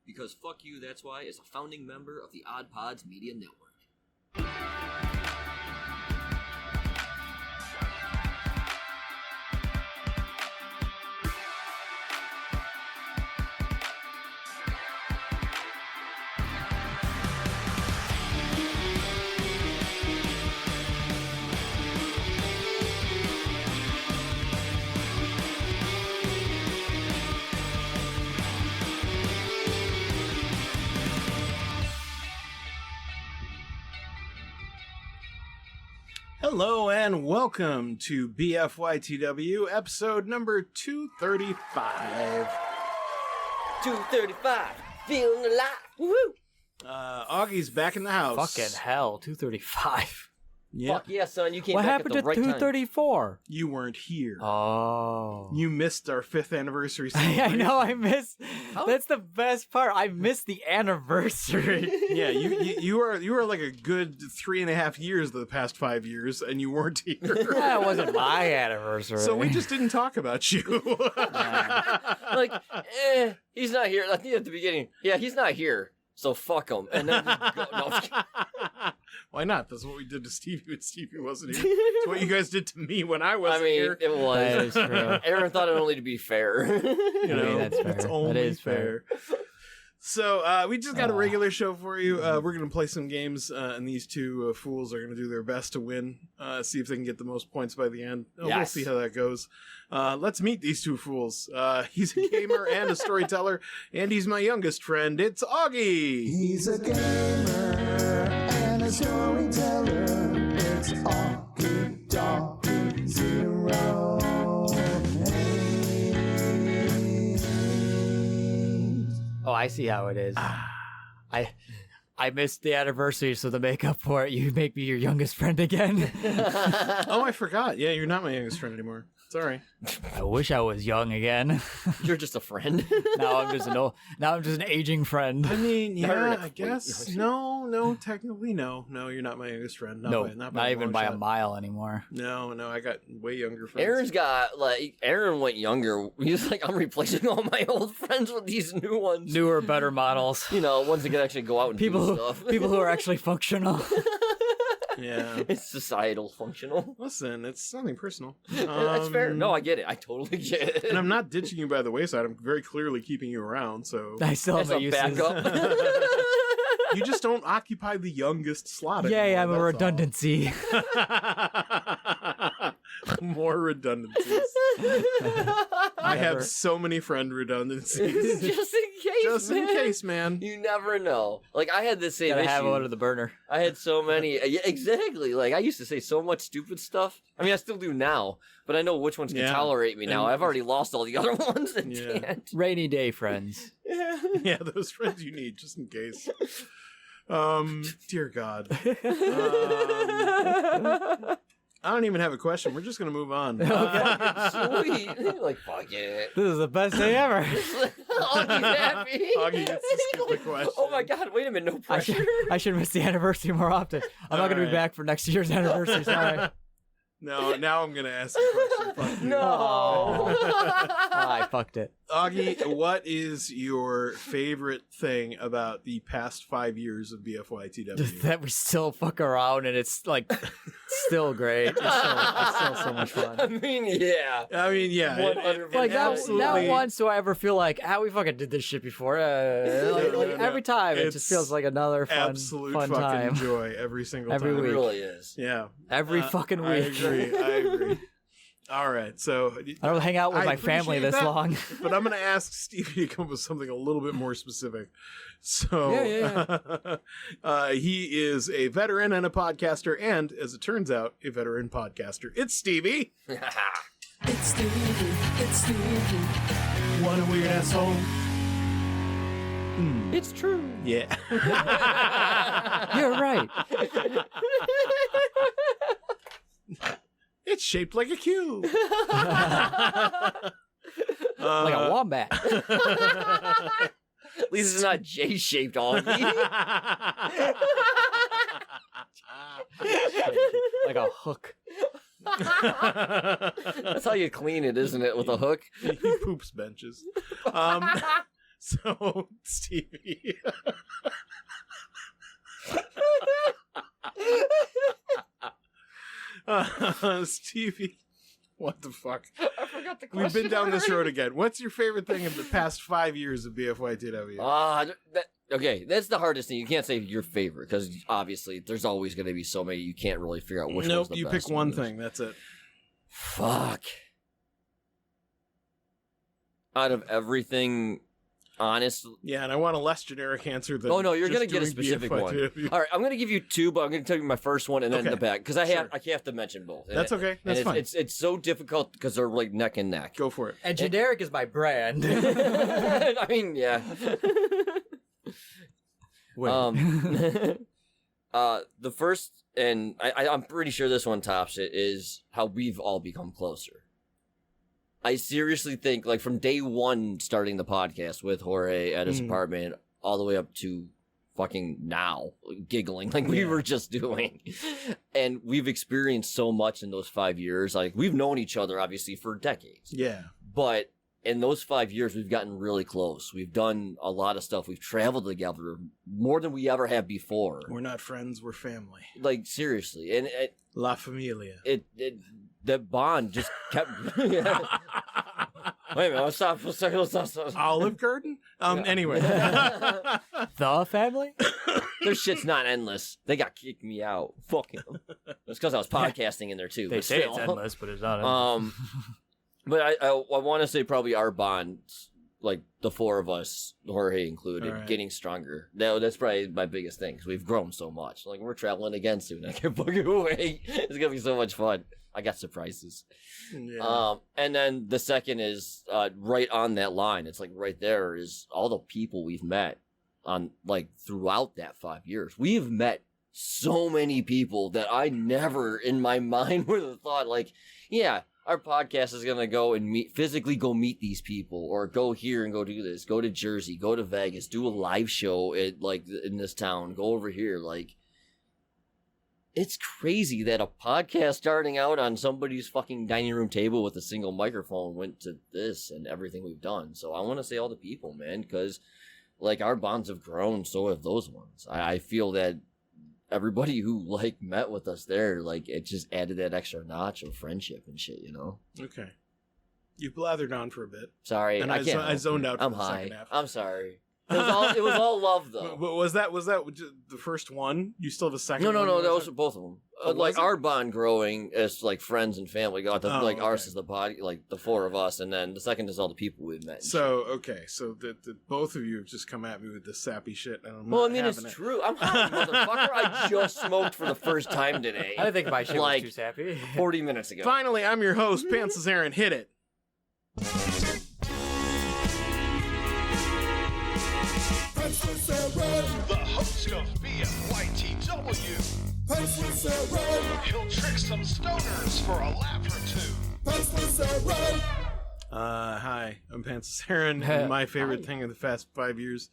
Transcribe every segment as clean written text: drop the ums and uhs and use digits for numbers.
because Fuck You, That's Why is a founding member of the Odd Pods Media Network. Hello and welcome to BFYTW, episode number 235. 235, feeling alive, woohoo! Augie's back in the house. Fucking hell, 235. Yep. Fuck yeah, son, you came What back happened at the to right 234? You weren't here. Oh. You missed our 5th anniversary I celebration. know, I missed. That's the best part. I missed the anniversary. Yeah, you were like a good 3.5 years of the past 5 years, and you weren't here. That wasn't my anniversary. So we just didn't talk about you. Like, he's not here. I think at the beginning, he's not here, so fuck him. And then just go, no, I'm kidding. Why not? That's what we did to Stevie when Stevie wasn't here. It's what you guys did to me when I wasn't here. It was. That is true. Aaron thought it only to be fair. You know, that's fair. it's only That is fair. So we just got a regular show for you. We're going to play some games, and these two fools are going to do their best to win, see if they can get the most points by the end. We'll Yes. see how that goes. Let's meet these two fools. He's a gamer and a storyteller, and he's my youngest friend. It's Augie! He's a gamer and a storyteller. It's Augie Doggy 08. Oh, I see how it is. I missed the anniversary, so to make up for it, you make me your youngest friend again. Oh, I forgot. Yeah, you're not my youngest friend anymore. Sorry. I wish I was young again. You're just a friend. Now I'm just an aging friend. I mean, Never yeah, enough I guess. No, technically, no. No, you're not my youngest friend. No, not not even long by a shot. mile anymore. No, I got way younger friends. Aaron went younger. He's like, I'm replacing all my old friends with these new ones. Newer, better models. You know, ones that can actually go out and People do who, stuff. people who are actually functional. Yeah. It's societal functional. Listen, it's nothing personal. That's fair. No, I get it. I totally get it. And I'm not ditching you by the wayside. I'm very clearly keeping you around, so... I still have As my a uses. backup. You just don't occupy the youngest slot Yay, anymore, I'm a that's all. redundancy. More redundancies. I have so many friend redundancies. Just in case, Just in case, man. You never know. Like, I had the same Gotta issue. have one of the burner. I had so many. Yeah, exactly. Like, I used to say so much stupid stuff. I mean, I still do now, but I know which ones can Yeah. tolerate me now. And- I've already lost all the other ones that Yeah. can't. Rainy day friends. Yeah, those friends you need, just in case. Dear God. I don't even have a question. We're just going to move on. Sweet. Like, fuck it. This is the best day ever. Augie's happy. Augie gets to skip the question. Oh my god, wait a minute, no I pressure. should miss the anniversary more often. I'm not going to be Alright. back for next year's anniversary. Sorry. No, now I'm going to ask a question. Fuck you. No. I fucked it. Augie, what is your favorite thing about the past 5 years of BFYTW? That we still fuck around and it's like still great. It's still so much I fun. mean, yeah. I mean, yeah. 100%. Like not absolutely. once do I ever feel like we fucking did this shit before. No. Every time it It's just feels like another fun absolute fun fucking time. joy every single Every time. It week. really is. Yeah. Every fucking I week. agree. All right, so I don't hang out with I my family appreciate this that, long. but I'm going to ask Stevie to come up with something a little bit more specific. So, he is a veteran and a podcaster, and as it turns out, a veteran podcaster. It's Stevie. It's Stevie. What a weird asshole. It's true. Yeah. You're right. It's shaped like a cube. Like a wombat. At least it's not J-shaped, Augie. Like a hook. That's how you clean it, isn't it? With a hook. He poops benches. So, Stevie. Stevie. What the fuck? I forgot the question. We've been down this already. road again. What's your favorite thing in the past 5 years of BFYTW? Okay, that's the hardest thing. You can't say your favorite because obviously there's always going to be so many you can't really figure out which one's Nope, the you best pick one one. thing. That's it. Fuck. Out of everything, honestly. Yeah, and I want a less generic answer than. Oh no, you're just gonna get a doing specific one. BFYTW. All right, I'm gonna give you two, but I'm gonna tell you my first one and then Okay. the back because I have to mention both. And That's okay. That's and fine. it's so difficult because they're like neck and neck. Go for it. And generic is my brand. I mean, yeah. Wait. The first, and I'm pretty sure this one tops it, is how we've all become closer. I seriously think, like, from day one starting the podcast with Jorge at his apartment, all the way up to fucking now, giggling like we were just doing. And we've experienced so much in those 5 years. Like, we've known each other, obviously, for decades. Yeah. But in those 5 years, we've gotten really close. We've done a lot of stuff. We've traveled together more than we ever have before. We're not friends. We're family. Like, seriously. And La familia. that bond just kept... Yeah. Wait a minute, let's stop. Olive Garden? Anyway. The family? Their shit's not endless. They got kicked me out. Fuck them. It's because I was podcasting in there too. They but say still. it's endless, but it's not endless. But I want to say probably our bond, like the four of us, Jorge included, All right. getting stronger. That's probably my biggest thing because we've grown so much. Like we're traveling again soon. I can't fucking wait. It's gonna be so much fun. I got surprises. Yeah. And then the second is right on that line. It's like right there is all the people we've met on like throughout that 5 years. We've met so many people that I never in my mind would have thought like, yeah, our podcast is gonna go and physically go meet these people or go here and go do this, go to Jersey, go to Vegas, do a live show at like in this town, go over here. Like, it's crazy that a podcast starting out on somebody's fucking dining room table with a single microphone went to this and everything we've done. So I want to say all the people, man, because like our bonds have grown, so have those ones. I feel that everybody who like met with us there, like it just added that extra notch of friendship and shit, you know? Okay. You blathered on for a bit. Sorry, And I I can't. I zoned out for I'm the high. second half. I'm sorry. It was all love though. But was that the first one? You still have a second No, one? that was both of them. Oh, was Like it? our bond growing as like friends and family. Got the, Oh, like ours okay. is the body, like the four of us, and then the second is all the people we've met. and So, okay. So that both of you have just come at me with this sappy shit. And I'm well, I not mean, it's having it. true. I'm high, motherfucker. I just smoked for the first time today. I didn't think my shit like was too sappy. 40 minutes ago. Finally, I'm your host, Pants Aaron. Hit it. The host of BFYTW. He'll trick some stoners for a laugh or two. Hi, I'm Pants Aaron. And my favorite thing in the past 5 years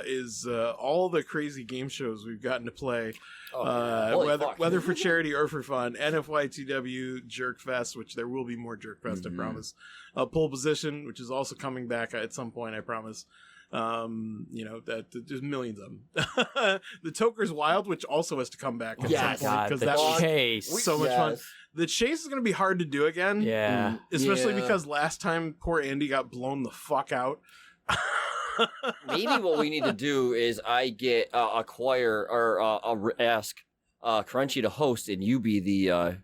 is all the crazy game shows we've gotten to play. Holy fuck. Whether for charity or for fun. NFYTW, Jerkfest, which there will be more Jerkfest, I promise. Pole Position, which is also coming back at some point, I promise. That there's millions of them. The Toker's Wild, which also has to come back at Yes. some point God, because the that was chase. so much fun. Yes. The chase is going to be hard to do again. Yeah. Especially Yeah. because last time poor Andy got blown the fuck out. Maybe what we need to do is I get acquire or ask Crunchie to host, and you be the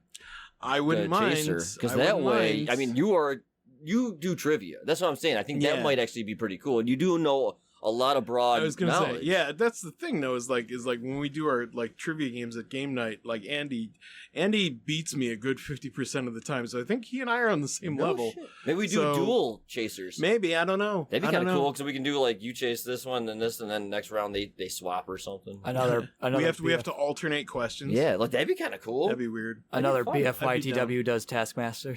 I wouldn't mind. chaser, because I that wouldn't way, mind. I mean, you do trivia. That's what I'm saying. I think that Yeah. might actually be pretty cool, and you do know a lot of broad I was gonna knowledge. say, yeah, that's the thing though, is like when we do our like trivia games at game night, like Andy beats me a good 50% of the time, so I think he and I are on the same No level. shit. Maybe we do So- dual chasers. Maybe, I don't know. That'd be I kind don't of know. cool because we can do like you chase this one, then this, and then next round they swap or something. Another We have to alternate questions. Yeah, like that'd be kind of cool. That'd be weird. Another That'd be fun. BFYTW does Taskmaster.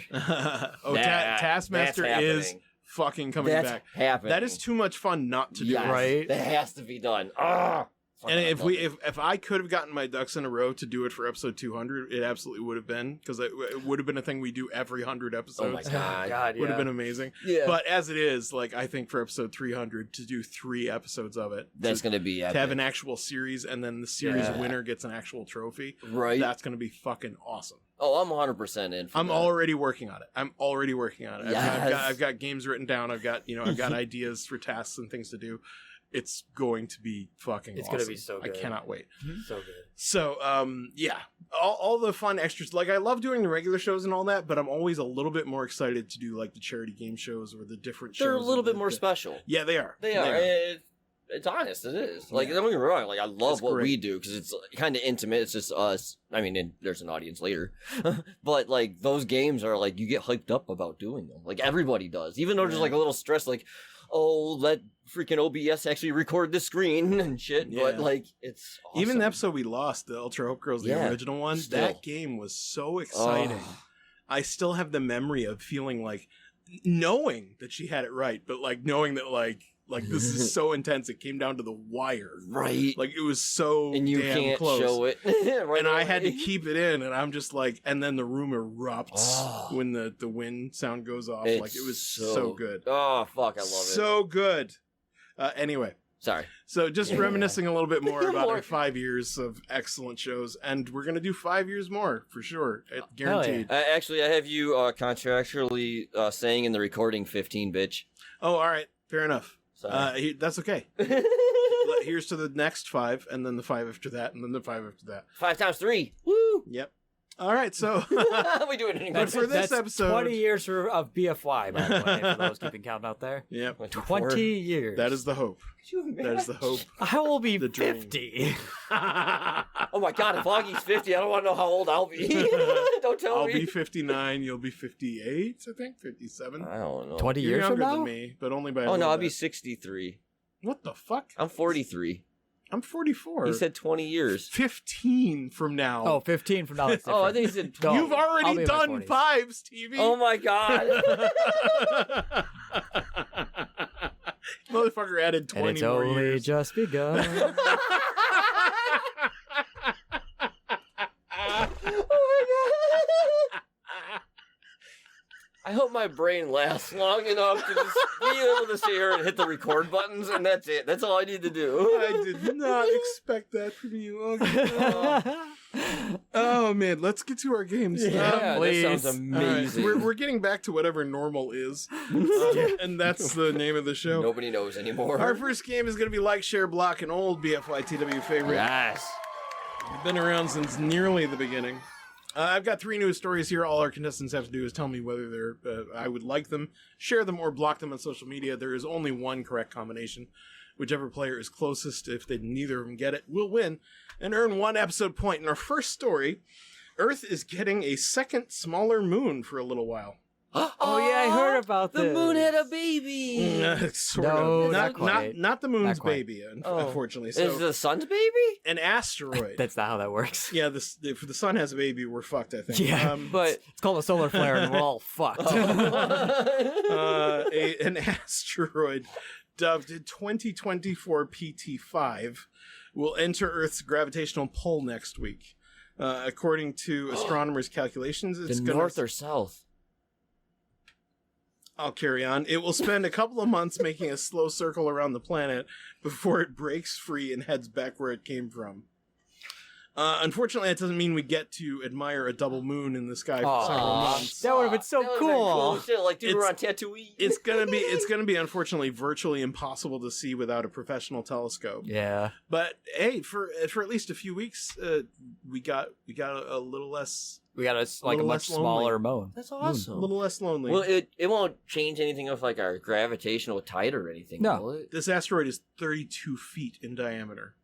Taskmaster that's is happening. fucking coming That's back. happening. That is too much fun not to do. Yes, Right? That has to be done. Ah, And if I could have gotten my ducks in a row to do it for episode 200, it absolutely would have been, because it would have been a thing we do every 100 episodes. Oh my god, Would have been amazing. Yeah. But as it is, like, I think for episode 300 to do 3 episodes of it, that's going to be epic. to have an actual series, and then the series winner gets an actual trophy. Right. That's going to be fucking awesome. Oh, I'm 100% in for I'm that. already working on it. Yes. I've got games written down. I've got ideas for tasks and things to do. It's going to be fucking awesome. Gonna be so good. I cannot wait. So good. So, all the fun extras. Like, I love doing the regular shows and all that, but I'm always a little bit more excited to do, like, the charity game shows or the different shows. They're a little bit more special. Yeah, they are. They are. It's honest. It is. Like, don't get me wrong. Like, I love what we do because it's kind of intimate. It's just us. I mean, there's an audience later, but like those games are like you get hyped up about doing them. Like everybody does, even though there's like a little stress. Like, oh, let freaking OBS actually record the screen and shit. Yeah. But like, it's awesome. Even the episode we lost, the Ultra Hope Girls, the original one. Still. That game was so exciting. I still have the memory of feeling like knowing that she had it right, but like knowing that like this is so intense. It came down to the wire, right? Like it was so and you damn can't close. show it, right? And I had to keep it in, and I'm just like, and then the room erupts when the wind sound goes off. Like it was so good. Oh fuck, I love it. So good. Anyway. Sorry. So just reminiscing a little bit more about our 5 years of excellent shows, and we're gonna do 5 years more for sure, guaranteed. Actually, I have you contractually saying in the recording 15, bitch. Oh, all right, fair enough. That's okay. Here's to the next 5, and then the 5 after that, and then the 5 after that. 5 times 3. Woo! Yep. All right, so we do it anymore. But for this episode, 20 years of BFY, by the way, for those keeping count out there. Yep. 20 years. That is the hope. That is the hope. I will be 50. Oh my god, if Augie's 50, I don't want to know how old I'll be. Don't tell me. I'll be 59, you'll be 58, I think, 57. I don't know. 20 You're years younger from now? than me, but only by a Oh no, little I'll be bit. 63. What the fuck? I'm 43. I'm 44. He said 20 years. 15 from now. Oh, 15 from now. That's Oh, I different. think he said 20. You've already done 5, Stevie. Oh my god. Motherfucker added 20 and it's more only years. just begun. I hope my brain lasts long enough to just be able to sit here and hit the record buttons, and that's it. That's all I need to do. I did not expect that from you. Oh man, let's get to our games. Yeah, please. that sounds amazing. Right, we're getting back to whatever normal is, and that's the name of the show. Nobody knows anymore. Our first game is going to be Like, Share, Block, an old BFYTW favorite. Yes. Been around since nearly the beginning. I've got 3 news stories here. All our contestants have to do is tell me whether they're I would like them, share them, or block them on social media. There is only one correct combination. Whichever player is closest, if they neither of them get it, will win and earn 1 episode point. In our first story, Earth is getting a second smaller moon for a little while. Oh yeah, I heard about the this. moon had a baby. Sort No, of. not quite. Not the moon's Not quite. baby, unfortunately. So Is the sun's baby? an asteroid. That's not how that works. Yeah, if the sun has a baby, we're fucked, I think. Yeah, But it's called a solar flare, and we're all fucked. An asteroid dubbed 2024 PT5 will enter Earth's gravitational pull next week. According to astronomers' calculations, it's the going north or south? I'll carry on. It will spend a couple of months making a slow circle around the planet before it breaks free and heads back where it came from. Unfortunately, that doesn't mean we get to admire a double moon in the sky for several months. That would have been so That would've been cool. Shit, like dude, we're on It's- Tatooine. It's gonna be unfortunately virtually impossible to see without a professional telescope. Yeah. But hey, for at least a few weeks, we got a little less We got a little much less smaller lonely. moon. That's a awesome. little less lonely. Well, it won't change anything of like our gravitational tide or anything. No. Will it? This asteroid is 32 feet in diameter.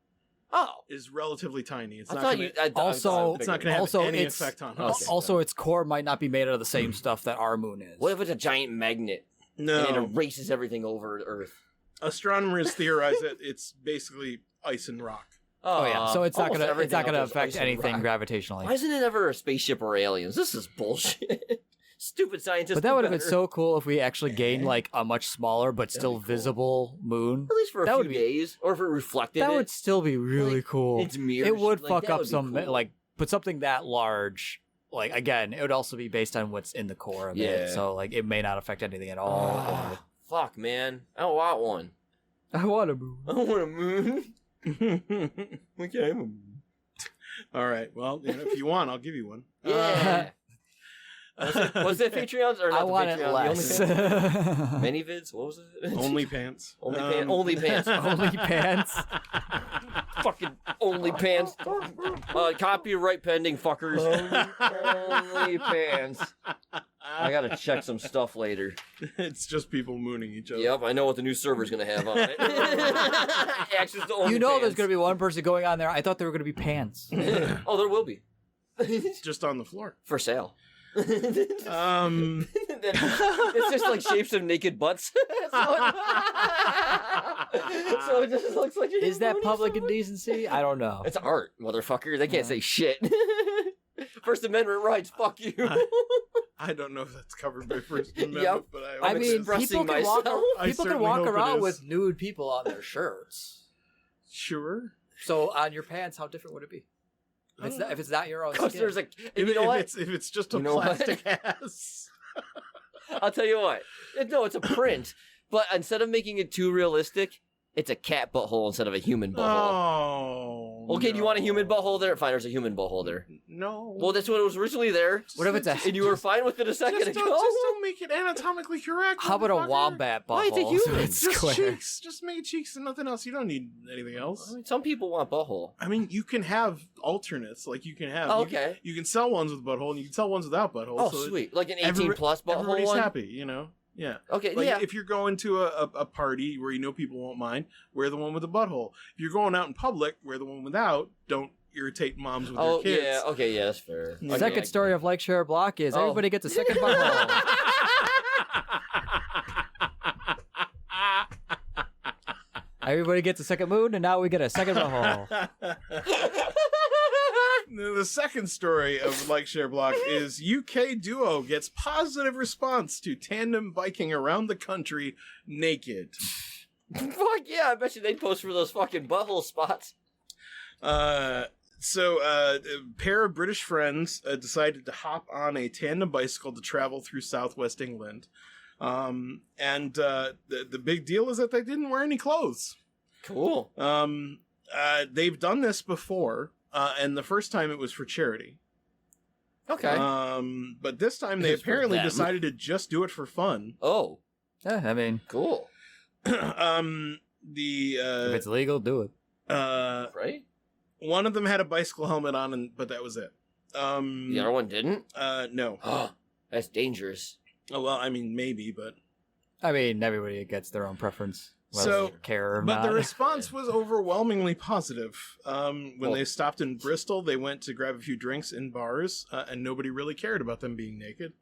Oh, Is relatively tiny. It's I not thought gonna, you. I Also- thought it's not going to have Also, any it's- effect on Okay. us. Also, its core might not be made out of the same stuff that our moon is. What if it's a giant magnet and it No, erases everything over Earth? astronomers theorize that it's basically ice and rock. Oh yeah, so it's not almost gonna everything out affect there's ice anything and rock. gravitationally. Why isn't it ever a spaceship or aliens? This is bullshit. Stupid scientists. But that do would have been better. so cool if we actually gained like a much smaller but still be cool. visible moon. At least for a that few would be- days, or if it reflected That it. would still be really Like, cool. it's mirrors, It would like, fuck that up would be some cool. like, but something that large. Like again, it would also be based on what's in the core of Yeah. it. So like, it may not affect anything at all. Ah, fuck, man. I don't want one. I want a moon. I don't want a moon. Okay, I'm a moon. All right. Well, if you want, I'll give you one. Yeah. Was it Patreons or not? I want it Patreon, less. The OnlyFans? Many vids? What was it? Only pants. Only pants. Only pants. Fucking only pants. Copyright pending, fuckers. Only pants. I gotta check some stuff later. It's just people mooning each other. Yep, I know what the new server's gonna have on it. Access to OnlyFans. You know, there's gonna be one person going on there. I thought there were gonna be pants. Oh, there will be. Just on the floor. For sale. It's It's just like shapes of naked butts. So it just looks like Is that public indecency? I don't know. It's art, motherfucker. They can't say shit. First Amendment rights, fuck you. I don't know if that's covered by First Amendment, Yep. but I I'm mean, expressing people can walk, myself. I people can certainly walk hope it around is. with nude people on their shirts. Sure. So on your pants, how different would it be? If it's not your own Because skin. there's like, If, you know what? if it's just a You know what? plastic ass. I'll tell you what. No, it's a print. But instead of making it too realistic, it's a cat butthole instead of a human butthole. Oh. Okay, do you want a human no. butthole there? Fine, there's a human butthole there. No. Well, that's what it was originally there. What if it's a- And you were fine with it a second just ago? don't make it anatomically correct. How about a motherfucker. wombat Why, butthole? it's a so human. it's Just square. cheeks. Just make cheeks and nothing else. You don't need anything I else. mean, some people want butthole. I mean, you can have alternates. Like, you can have... Oh, you can- okay. You can sell ones with butthole, and you can sell ones without butthole. Oh, so sweet. Like an 18 every- plus butthole Everybody's one? happy, you know? Yeah. Okay, Like, yeah. if you're going to a party where you know people won't mind, wear the one with the butthole. If you're going out in public, wear the one without. Don't irritate moms with Oh, their kids. yeah. Okay, yeah, that's fair. The The Okay, second I- story of Like, Share, Block is Oh. everybody gets a second butthole. Everybody gets a second moon, and now we get a second butthole. The second story of Like Share Block is UK duo gets positive response to tandem biking around the country naked. Fuck yeah, I bet you they'd post for those fucking butthole spots. A pair of British friends decided to hop on a tandem bicycle to travel through southwest England. The big deal is that they didn't wear any clothes. Cool. They've done this before, and the first time it was for charity. Okay. But this time they It's for apparently them. decided to just do it for fun. Oh, Yeah, I mean, cool. if it's legal, do it. Right? One of them had a bicycle helmet on, but that was it. The other one didn't? No. That's dangerous. Oh, well, I mean, maybe, but... I mean, everybody gets their own preference, whether So, they care or But not. the response was overwhelmingly positive. When Well- they stopped in Bristol, they went to grab a few drinks in bars, and nobody really cared about them being naked.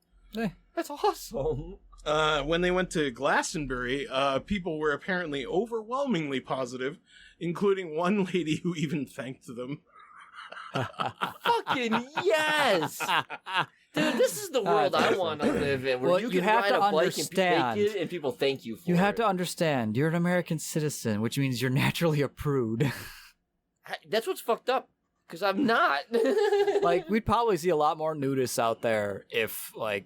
That's awesome. When they went to Glastonbury, people were apparently overwhelmingly positive, including one lady who even thanked them. Fucking yes! Dude, this is the world I want to live in, where Well, you you can have ride to a bike and be understand. naked and people thank you for You it. have to understand, you're an American citizen, which means you're naturally a prude. That's what's fucked up, because I'm not. Like, we'd probably see a lot more nudists out there if the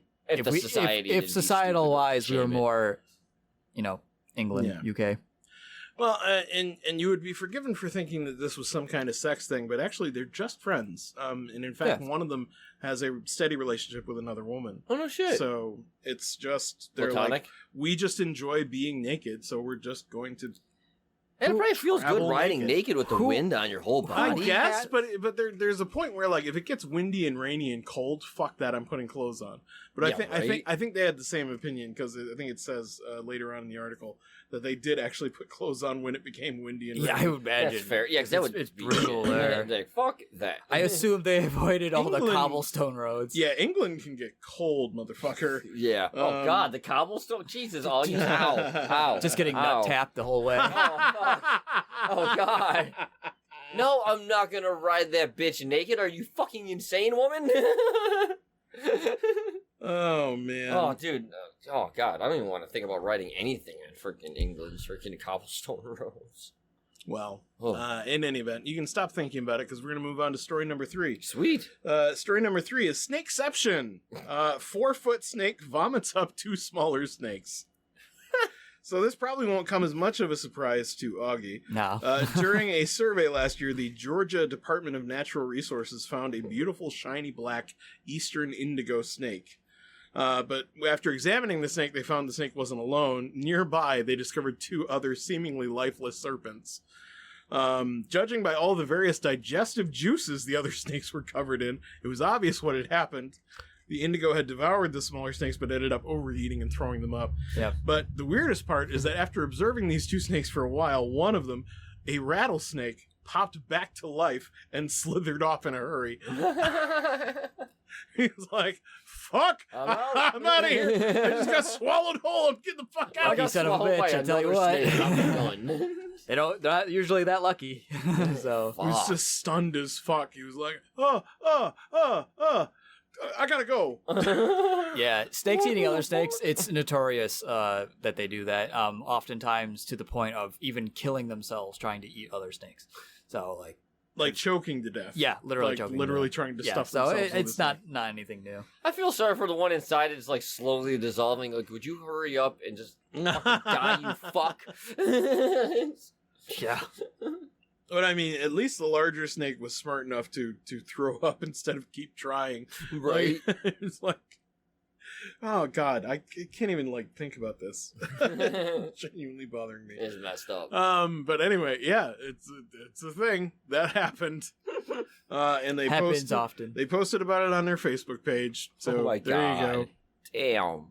society didn't if be societal stupid wise we were shame it. more, England, UK. Well, and you would be forgiven for thinking that this was some kind of sex thing, but actually they're just friends. And in fact, Yeah. one of them has a steady relationship with another woman. Oh, no shit. So it's just, they're Platonic? like, we just enjoy being naked, so we're just going to... And it probably feels good travel riding naked. naked with the wind on your whole I body. guess, but there's a point where, like, if it gets windy and rainy and cold, fuck that, I'm putting clothes on. But Yeah, right? I think they had the same opinion, because I think it says later on in the article that they did actually put clothes on when it became windy and Yeah, rainy. I would imagine. That's fair. Yeah, because that would it's be brutal there. Like, fuck that. I assume they avoided all the England- cobblestone roads. Yeah, England can get cold, motherfucker. Yeah. Oh, Um, God, the cobblestone? Jesus, all you... Ow. Ow. Just getting Ow. nut tapped the whole way. Oh, fuck. Oh, God. No, I'm not gonna ride that bitch naked. Are you fucking insane, woman? Oh man. Oh, dude. Oh, God. I don't even want to think about writing anything in freaking England's freaking cobblestone roads. Well, Oh. in any event, you can stop thinking about it because we're going to move on to story number 3. Sweet. Story number 3 is Snakeception. 4-foot snake vomits up 2 smaller snakes. So this probably won't come as much of a surprise to Augie. No. During a survey last year, the Georgia Department of Natural Resources found a beautiful shiny black eastern indigo snake. But after examining the snake, they found the snake wasn't alone. Nearby, they discovered 2 other seemingly lifeless serpents. Judging by all the various digestive juices the other snakes were covered in, it was obvious what had happened. The indigo had devoured the smaller snakes, but ended up overeating and throwing them up. Yep. But the weirdest part is that after observing these 2 snakes for a while, one of them, a rattlesnake, popped back to life and slithered off in a hurry. He was like, fuck, I'm out of here. I just got swallowed whole. I'm getting the fuck out. Lucky son of a bitch, I tell you what. They're not usually that lucky. So He was just stunned as fuck. He was like, I gotta go. yeah, snakes eating other snakes, it's notorious that they do that, oftentimes to the point of even killing themselves trying to eat other snakes. So Like choking to death. yeah, literally Like choking. literally them. trying to Yeah, stuff so themselves. with it's a not snake. anything new. I feel sorry for the one inside. It's like slowly dissolving. Like, would you hurry up and just fucking die, you fuck? Yeah. But I mean, at least the larger snake was smart enough to throw up instead of keep trying. Right. Like, it's like, oh god, I can't even like think about this. It's genuinely bothering me. It's messed up. But anyway, yeah, it's a thing that happened. And they Happens often. They posted about it on their Facebook page. So Oh my there God. you go. Damn.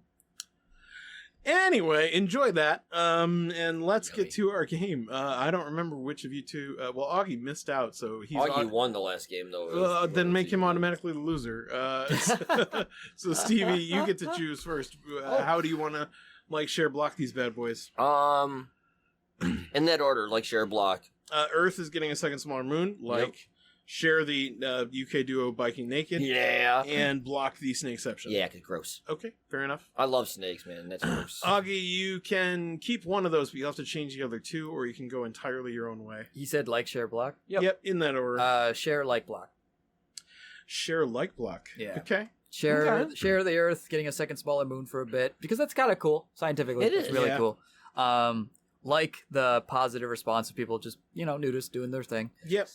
Anyway, enjoy that. And let's Yummy. get to our game. I don't remember which of you two. Well, Augie missed out, so he's Augie won the last game, though. then make him automatically the loser. So Stevie, you get to choose first. How do you want to like, share, block these bad boys? In that order, like, share, block. Earth is getting a second smaller moon. Like, share the UK duo biking naked. Yeah. And block the Snakeception. Yeah, 'cause gross. Okay, fair enough. I love snakes, man. That's gross. Augie, you can keep one of those, but you'll have to change the other 2, or you can go entirely your own way. He said like, share, block. Yep, in that order. Share, like, block. Share, like, block. Yeah. Okay. Share Okay. share the Earth getting a second smaller moon for a bit, because that's kind of cool scientifically. It It's is, really yeah. cool. Like the positive response of people just nudists doing their thing. Yep.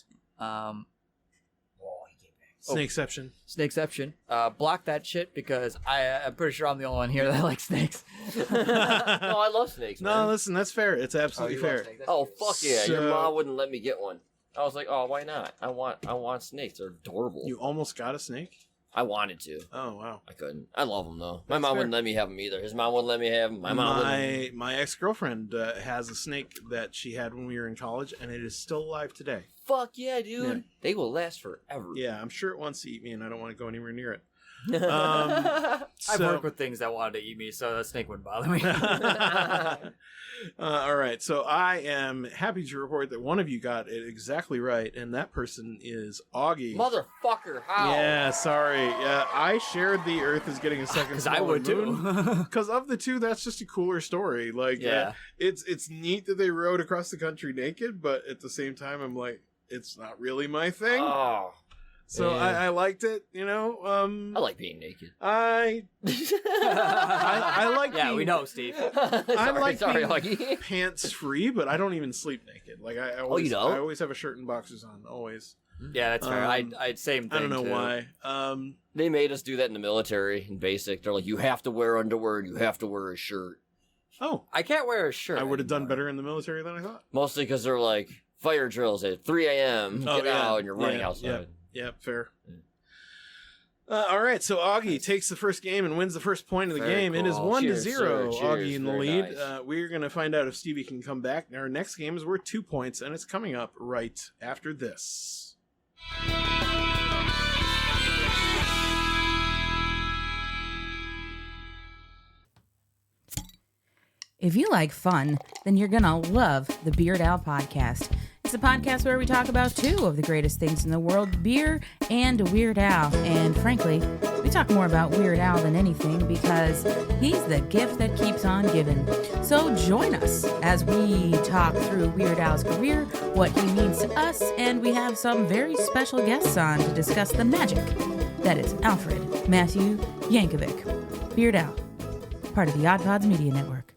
Snakeception. Snakeception. Snakeception. Block that shit because I'm pretty sure I'm the only one here that likes snakes. No, I love snakes, man. No, listen, that's fair. It's absolutely fair. Oh, fuck yeah. Your So- mom wouldn't let me get one. I was like, oh, why not? I want snakes. They're adorable. You almost got a snake? I wanted to. Oh, wow. I couldn't. I love them, though. My That's mom fair. wouldn't let me have them either. His mom wouldn't let me have them. My mom wouldn't. My ex-girlfriend has a snake that she had when we were in college, and it is still alive today. Fuck yeah, dude. Yeah. They will last forever. Yeah, I'm sure it wants to eat me, and I don't want to go anywhere near it. I've So- worked with things that wanted to eat me, so a snake wouldn't bother me. All right, so I am happy to report that one of you got it exactly right, and that person is Augie. Motherfucker, how? Yeah, sorry. Yeah, I shared the Earth is getting a second. Because I would too. Because of the 2, that's just a cooler story. Like, Yeah. it's neat that they rode across the country naked, but at the same time, I'm like, it's not really my thing. Oh, So Yeah. I liked it, I like being naked. I like Yeah, being we know, Steve. like sorry, being Augie. pants free, but I don't even sleep naked. Like I you always, don't? I always have a shirt and boxers on, always. Yeah, that's fair. Um, I'd same thing. I don't know too. why. They made us do that in the military, in basic. They're like, you have to wear underwear and you have to wear a shirt. Oh, I can't wear a shirt. I would have done anymore. better in the military than I thought. Mostly because they're like, fire drills at 3 a.m. Oh, Get yeah. out and you're running Yeah, outside. Yeah, fair. All right, so Augie takes the first game and wins the first point of the Very game. It is cool. 1-0. Cheers, sir. Cheers. Augie in the Very lead. nice. We're going to find out if Stevie can come back. Our next game is worth 2 points, and it's coming up right after this. If you like fun, then you're going to love the Beard Owl podcast. It's a podcast where we talk about two of the greatest things in the world, beer and Weird Al. And frankly, we talk more about Weird Al than anything because he's the gift that keeps on giving. So join us as we talk through Weird Al's career, what he means to us, and we have some very special guests on to discuss the magic that is Alfred Matthew Yankovic. Weird Al, part of the Odd Pods Media Network.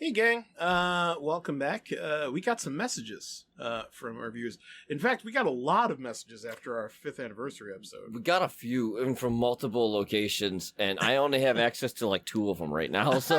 Hey gang, welcome back. We got some messages from our viewers. In fact, we got a lot of messages after our 5th anniversary episode. We got a few and from multiple locations, and I only have access to like 2 of them right now. So,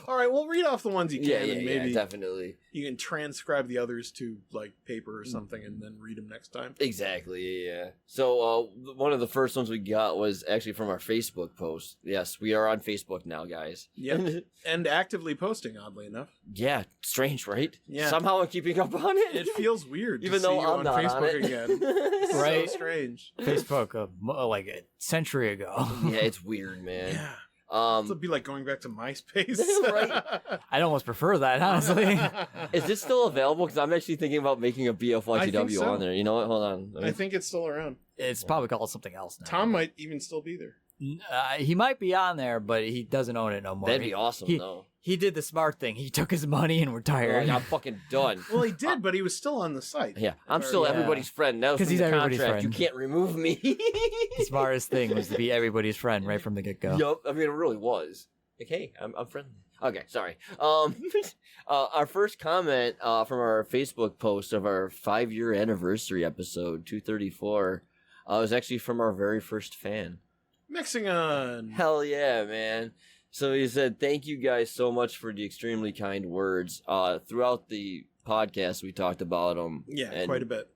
all right, we'll read off the ones you can, and maybe definitely you can transcribe the others to like paper or something, and then read them next time. Exactly, yeah. So, one of the first ones we got was actually from our Facebook post. Yes, we are on Facebook now, guys. Yep, and actively posting, oddly enough. Yeah, strange, right? Yeah. Somehow I'm keeping up on it. It feels weird Even to though see you I'm on not on Facebook it. again. It's Right. so strange. Facebook, like a century ago. Yeah, it's weird, man. Yeah. It'll be like going back to MySpace. Right. I'd almost prefer that, honestly. Is it still available? Because I'm actually thinking about making a I think BFYTW so. on there. You know what? Hold on. I think it's still around. It's probably called something else now. Tom might even still be there. He might be on there, but he doesn't own it no more. That'd be awesome, though. He did the smart thing. He took his money and retired. I'm fucking done. Well, he did, but he was still on the site. Yeah, I'm still Yeah. everybody's friend. That was 'Cause from he's the everybody's contract. friend. You can't remove me. The smartest thing was to be everybody's friend right from the get-go. Yup, I mean, it really was. Like, hey, I'm friendly. Okay, sorry. Our first comment from our Facebook post of our 5-year anniversary episode, 234, was actually from our very first fan. Mexican. Hell yeah, man. So he said, thank you guys so much for the extremely kind words. Throughout the podcast, we talked about him. Yeah, and quite a bit.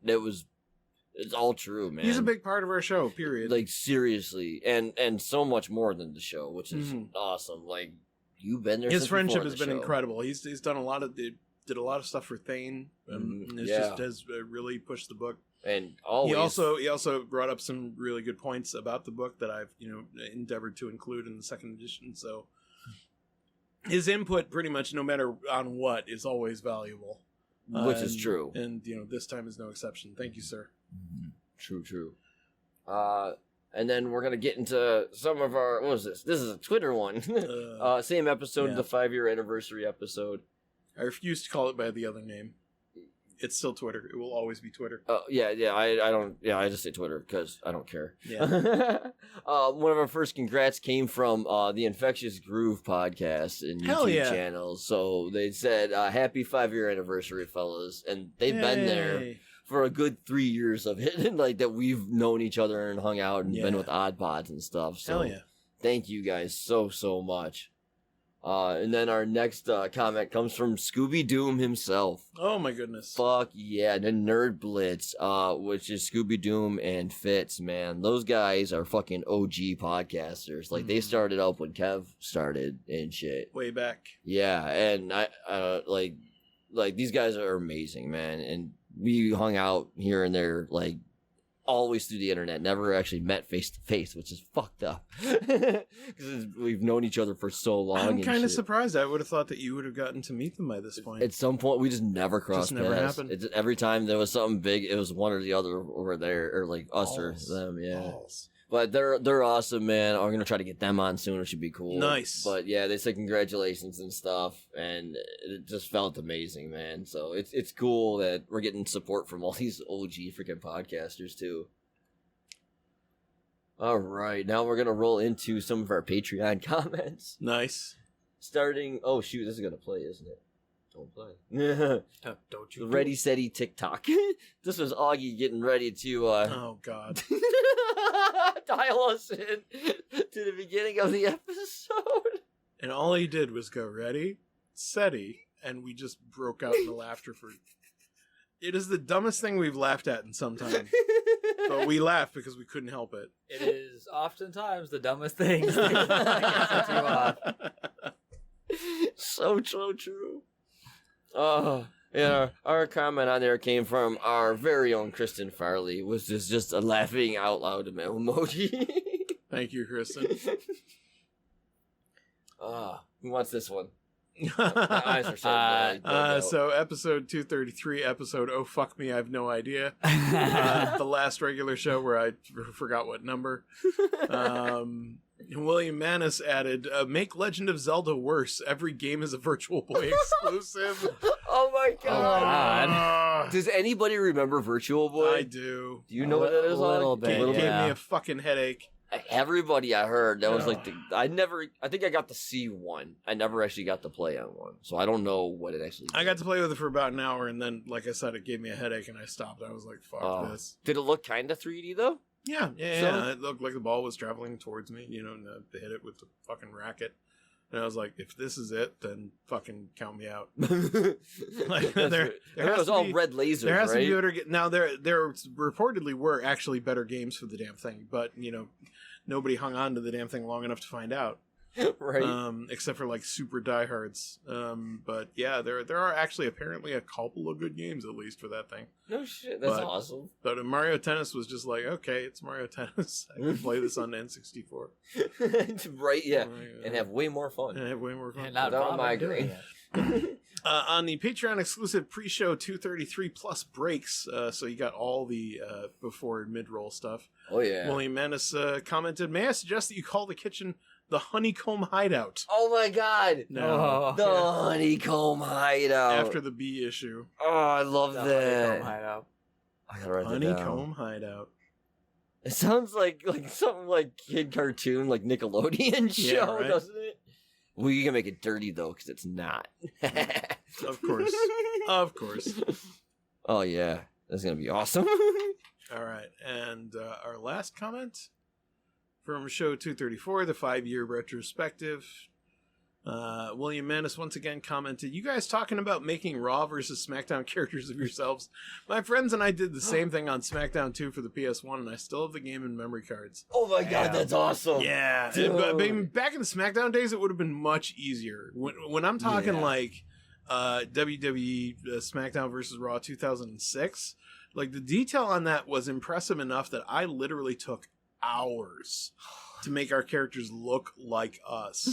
It's all true, man. He's a big part of our show, period. Like, seriously. And so much more than the show, which is Mhm. awesome. Like, you've been there His since friendship before has the been show. incredible. He's done a lot of did a lot of stuff for Thane, and it's Yeah. just has really pushed the book. And always. He also brought up some really good points about the book that I've endeavored to include in the second edition. So his input, pretty much no matter on what, is always valuable, Which is true. And this time is no exception. Thank you, sir. True. And then we're going to get into some of our... What was this? This is a Twitter one. Same episode, yeah. the 5-year anniversary episode. I refuse to call it by the other name. It's still Twitter. It will always be Twitter. I just say Twitter because I don't care. Yeah. One of our first congrats came from the Infectious Groove podcast and Hell YouTube yeah. channels. So they said, happy 5-year anniversary, fellas. And they've been there Yay. for a good 3 years of it, like that we've known each other and hung out and been Yeah. with Odd Pods and stuff. So Hell yeah. thank you guys so much. And then our next comment comes from Scooby Doom himself. Oh my goodness. Fuck yeah, the Nerd Blitz, which is Scooby Doom and Fitz, man. Those guys are fucking OG podcasters. Like, they started up when Kev started and shit. Way back. Yeah, and I like these guys are amazing, man. And we hung out here and there, like, always through the internet, never actually met face to face, which is fucked up because we've known each other for so long. I'm and kind of shit. surprised. I would have thought that you would have gotten to meet them by this point. At some point, we just never crossed Just never paths. happened. Every time there was something big, it was one or the other over there, or like us Balls. or them. Yeah, Balls. but they're awesome, man. I'm gonna try to get them on soon. It should be cool. Nice. But yeah, they said congratulations and stuff, and it just felt amazing, man. So it's cool that we're getting support from all these OG freaking podcasters too. All right, now we're gonna roll into some of our Patreon comments. Nice. Starting, oh shoot, this is gonna play, isn't it? Don't play. Don't you? Ready, steady, TikTok. This was Augie getting ready to Oh God. dial us in to the beginning of the episode. And all he did was go ready, steady, and we just broke out into laughter for. It is the dumbest thing we've laughed at in some time, but we laughed because we couldn't help it. It is oftentimes the dumbest things that set you off. So true. Oh, yeah. Our comment on there came from our very own Kristin Farley, which is just a laughing out loud emoji. Thank you, Kristin. Who wants this one? My eyes are so bad. So episode 233, episode "Oh Fuck Me, I Have No Idea," the last regular show where I forgot what number. William Manis added, "Make Legend of Zelda worse. Every game is a Virtual Boy exclusive." Oh my god! God. Does anybody remember Virtual Boy? I do. Do you know what that is? A little bit, It gave yeah. me a fucking headache. Everybody I heard that was like I think I got to see one. I never actually got to play on one, so I don't know what it actually. I got to play with it for about an hour, and then, like I said, it gave me a headache, and I stopped. I was like, "Fuck this." Did it look kind of 3D though? Yeah. So- It looked like the ball was traveling towards me, and I hit it with the fucking racket. And I was like, if this is it, then fucking count me out. Like, there it has was to all be- red lasers, There has right? to be better. Now there reportedly were actually better games for the damn thing, but nobody hung on to the damn thing long enough to find out. Right. Except for like super diehards. But yeah, there are actually apparently a couple of good games at least for that thing. No shit. That's but- awesome. But Mario Tennis was just like, okay, it's Mario Tennis. I can play this on N64 Right. Yeah. And have way more fun. and have way more fun. And not Without problem doing migraine. it. On the Patreon exclusive pre-show 233 plus breaks, so you got all the before and mid-roll stuff. Oh yeah. William Manis commented, "May I suggest that you call the kitchen the Honeycomb Hideout?" Oh my god. No, The honeycomb hideout. after the B issue. Oh, I love The that. Honeycomb Hideout. I gotta write that down. Honeycomb Hideout. It sounds like something like kid cartoon, like Nickelodeon show, Yeah, right? doesn't it? We can make it dirty though, because it's not. Of course. Of course. Oh yeah, that's gonna be awesome. All right, and our last comment from show 234, the 5-year retrospective. William Manis once again commented, "You guys talking about making Raw versus SmackDown characters of yourselves? My friends and I did the same thing on SmackDown 2 for the PS1, and I still have the game in memory cards." Oh my god, that's awesome. Yeah, Dude. but back in the SmackDown days, it would have been much easier. When I'm talking Yeah. like WWE SmackDown versus Raw 2006, like the detail on that was impressive enough that I literally took hours to make our characters look like us.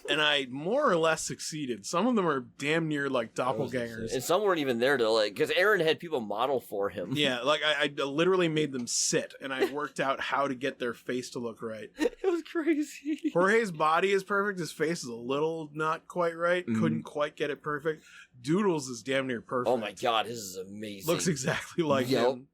And I more or less succeeded. Some of them are damn near like doppelgangers. And some weren't even there to because Erin had people model for him. Yeah, like I literally made them sit, and I worked out how to get their face to look right. It was crazy. Jorge's body is perfect. His face is a little not quite right. Mhm. Couldn't quite get it perfect. Doodles is damn near perfect. Oh my god, this is amazing. Looks exactly like Yep. him.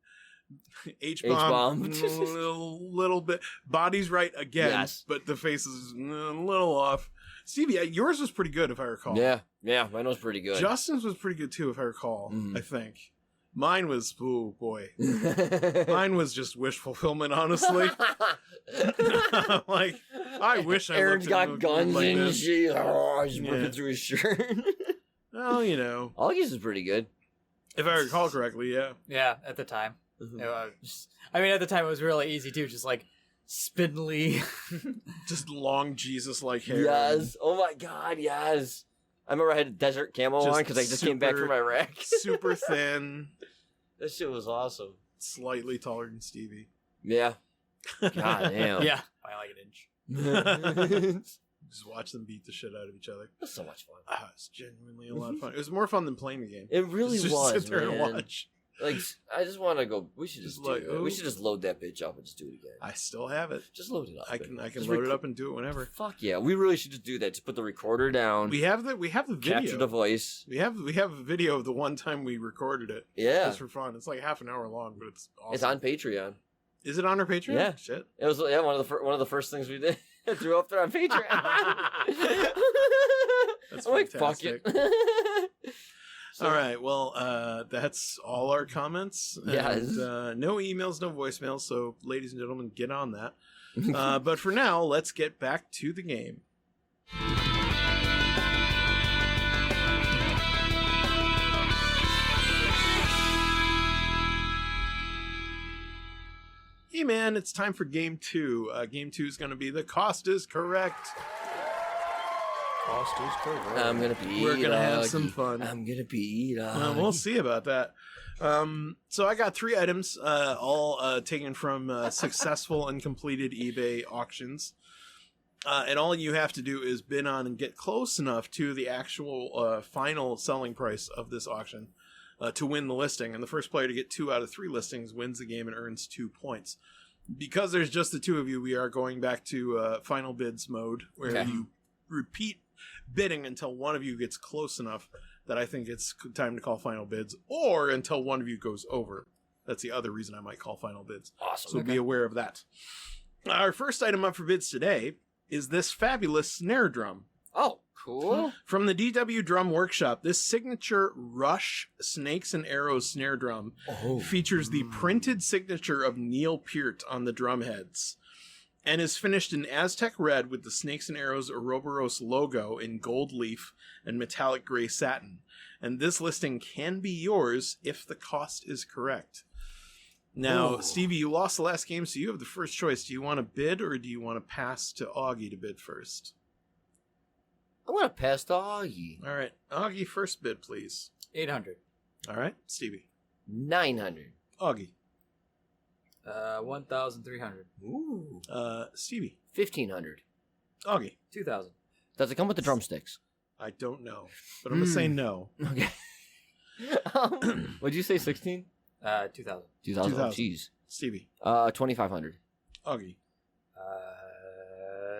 H-bomb, H-bomb. little bit. Body's right again, Yes. but the face is a little off. Stevie, yours was pretty good if I recall. Yeah, mine was pretty good. Justin's was pretty good too if I recall. Mhm. I think. Mine was, oh boy. Mine was just wish fulfillment, honestly. Like, I wish I Erin's looked at got him guns like and this. she's ripping Yeah. through his shirt. Well, you know, August is pretty good. if I recall correctly, yeah. Yeah, at the time. Mhm. It was, I mean, at the time it was really easy too, just like spindly. Just long Jesus-like hair. Yes. Oh my god, yes. I remember I had a desert camo Just on because I just came back super- from Iraq. Super thin, That shit was awesome. slightly taller than Stevie. Yeah. God damn. Yeah, by like an inch. Just watch them beat the shit out of each other. That's so much fun. It's genuinely a lot of fun. It was more fun than playing the game. It really Just was, sit there man. and watch. Like, I just want to go. We should just, Just like, do it. We oh. should just load that bitch up and just do it again. I still have it. Just load it up. I can Just load it up and do it whenever. Fuck yeah, we really should just do that. Just put the recorder down. We have the video. capture the voice. We have a video of the one time we recorded it. Yeah, Just for fun. It's like half an hour long, but it's awesome. it's on Patreon. Is it on our Patreon? Yeah. Shit. It was one of the first things we did. Threw up there on Patreon. That's I'm like, fuck it. So- All right. Well, that's all our comments. Yes. And, no emails, no voicemails. So, ladies and gentlemen, get on that. But for now, let's get back to the game. Hey man, it's time for game 2. Game 2 is going to be The Cost is Correct. Cost is correct. I'm gonna be. We're gonna have doggy. some fun. I'm gonna be. We'll see about that. So I got 3 items, all taken from successful and completed eBay auctions. And all you have to do is bid on and get close enough to the actual final selling price of this auction to win the listing. And the first player to get 2 out of 3 listings wins the game and earns 2 points. Because there's just the 2 of you, we are going back to final bids mode, where you repeat bidding until one of you gets close enough that I think it's time to call final bids, or until one of you goes over. That's the other reason I might call final bids. Awesome. So be aware of that. Our first item up for bids today is this fabulous snare drum. Oh, cool. From the DW Drum Workshop, this signature Rush Snakes and Arrows snare drum features the printed signature of Neil Peart on the drum heads and is finished in Aztec red with the Snakes and Arrows Ouroboros logo in gold leaf and metallic gray satin. And this listing can be yours if the cost is correct. Now, Stevie, you lost the last game, so you have the first choice. Do you want to bid, or do you want to pass to Augie to bid first? I'm going to pass to Augie. All right. Augie, first bid, please. 800. All right. Stevie. 900. Augie. 1,300. Ooh. Stevie. 1,500. Augie. 2,000. Does it come with the drumsticks? I don't know, but I'm going to say no. Okay. What'd you say, 16? 2,000. 2,000. 2,000. Jeez. Stevie. 2,500. Augie.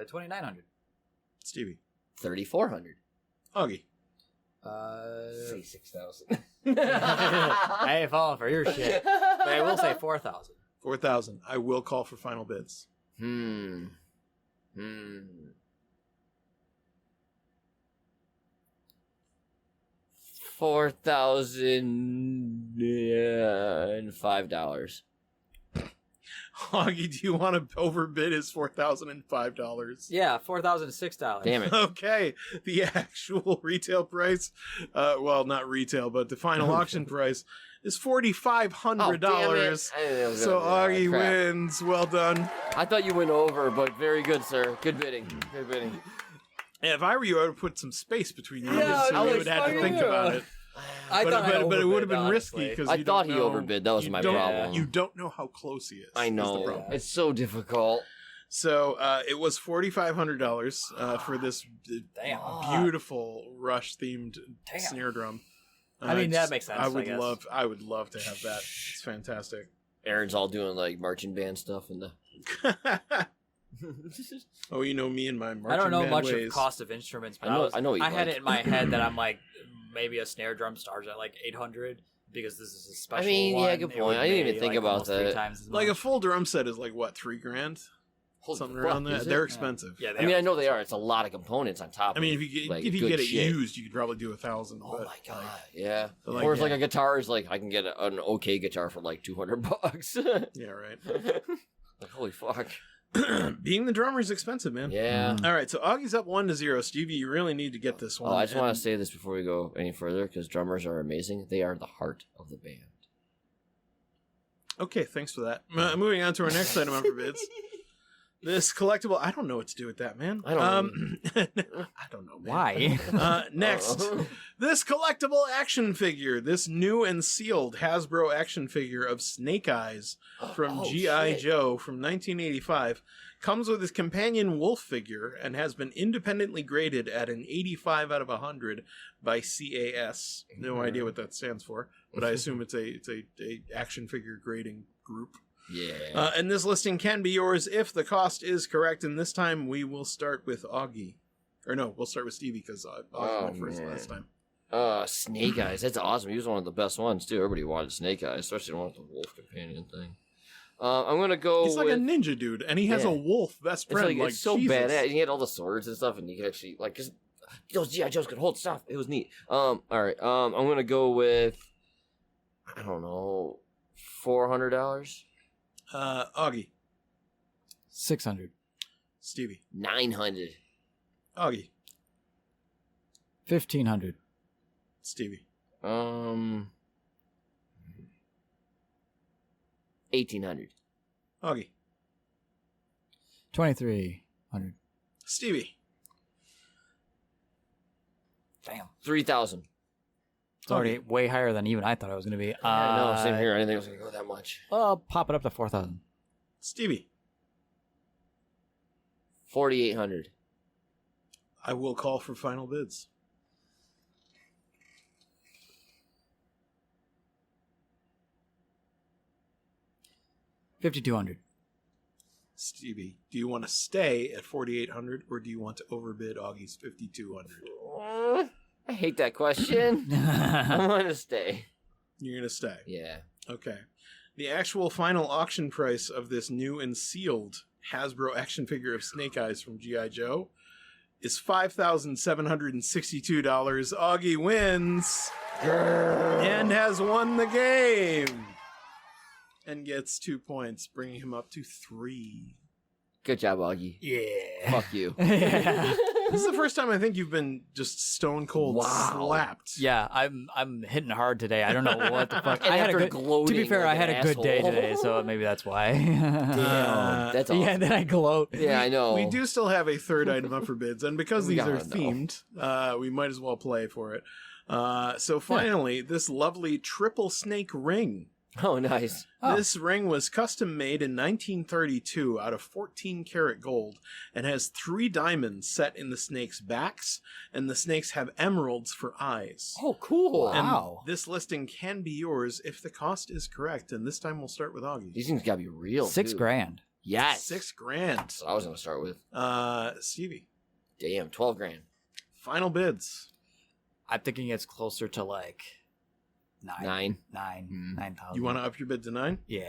2,900. Stevie. 3,400. Augie. Say 6,000. I ain't falling for your shit. But I will say 4,000. 4,000. I will call for final bids. 4,005. Augie, do you want to overbid his $4,005? Yeah, $4,006. Damn it. Okay, the actual retail price, well, not retail, but the final auction price is $4,500. So Augie wins. Well done. I thought you went over, but very good, sir. Good bidding. Good bidding. And if I were you, I would put some space between you, Yeah, so you would have to think about it. I But thought it would have been overbid, risky honestly. because I thought he overbid. That was my problem. You don't know how close he is. I is the know. problem. It's so difficult. So it was $4,500 for this Damn. beautiful Rush themed Damn. snare drum. I mean, that makes sense, I I would guess. I would love to have that. It's fantastic. Aaron's all doing like marching band stuff in the. Oh, you know me and my marching I don't know band much ways. of cost of instruments, but I know what you I had like. it in my head that I'm like, maybe a snare drum starts at like 800 because this is a special I mean, yeah, one. good It point. would I didn't even be, think like, about almost 3 that. times as Like a much. full drum set is like what, $3,000? Holy Something fuck, around that. is it? They're expensive. Yeah, I mean, I know they are. It's a lot of components on top. I mean, of, if you like, get good it shit. used, you could probably do 1,000. Oh but, my god, yeah. but, like, Or it's yeah. like a guitar is like I can get an okay guitar for like $200. Yeah, right. Like, holy fuck. Being the drummer is expensive, man. Yeah. All right, so Augie's up 1-0. Stevie, you really need to get this one. Oh, I just want And- to say this before we go any further because drummers are amazing. They are the heart of the band. Okay, thanks for that. Moving on to our next item for bids. This collectible, I don't know what to do with that, man. I don't I don't know, man. Why? Next, this collectible action figure, this new and sealed Hasbro action figure of Snake Eyes from G.I. Joe from 1985, comes with his companion wolf figure and has been independently graded at an 85 out of 100 by CAS. No idea what that stands for, but I assume it's a action figure grading group. Yeah. And this listing can be yours if the cost is correct. And this time we will start with Augie. Or no, we'll start with Stevie because Augie went first last time. Snake Eyes. That's awesome. He was one of the best ones too. Everybody wanted Snake Eyes, especially the one with the wolf companion thing. I'm gonna go. He's like a ninja dude, and he has a wolf best friend. It's so Jesus. badass. And he had all the swords and stuff, and you could actually like because those G.I. Joes could hold stuff. It was neat. All right. I'm gonna go with I don't know, $400. Augie. 600. Stevie. 900. Augie. 1,500. Stevie. 1,800. Augie. 2,300. Stevie. Damn. 3,000. It's already way higher than even I thought it was going to be. No, same here. I didn't think it was gonna go that much. I'll pop it up to 4,000. Stevie. $4,800. I will call for final bids. $5,200. Stevie, do you want to stay at 4,800 or do you want to overbid Augie's 5,200? I hate that question. I want to stay. You're going to stay. Yeah. Okay. The actual final auction price of this new and sealed Hasbro action figure of Snake Eyes from G.I. Joe is $5,762. Augie wins and has won the game and gets 2 points, bringing him up to 3. Good job, Augie. Yeah. Fuck you. Yeah. This is the first time I think you've been just stone cold slapped. Yeah, I'm hitting hard today. I don't know what the fuck. And I had a after good. To be gloating fair, like I had an a good day asshole. today, so maybe that's why. Damn. That's awesome. Yeah, then I gloat. Yeah, I know. We do still have a third item up for bids, and because We these are gotta know. themed, we might as well play for it. So finally, this lovely triple snake ring. Oh, nice. Oh. This ring was custom made in 1932 out of 14 karat gold and has 3 diamonds set in the snake's backs, and the snakes have emeralds for eyes. Oh, cool. Wow. And Wow. this listing can be yours if the cost is correct, and this time we'll start with Augie. These things gotta be real. $6 too. grand. Yes. $6,000. That's what I was gonna start with. Stevie, Damn, 12 grand. final bids. I'm thinking it's closer to like 9. 9,000. You want to up your bid to 9? Yeah.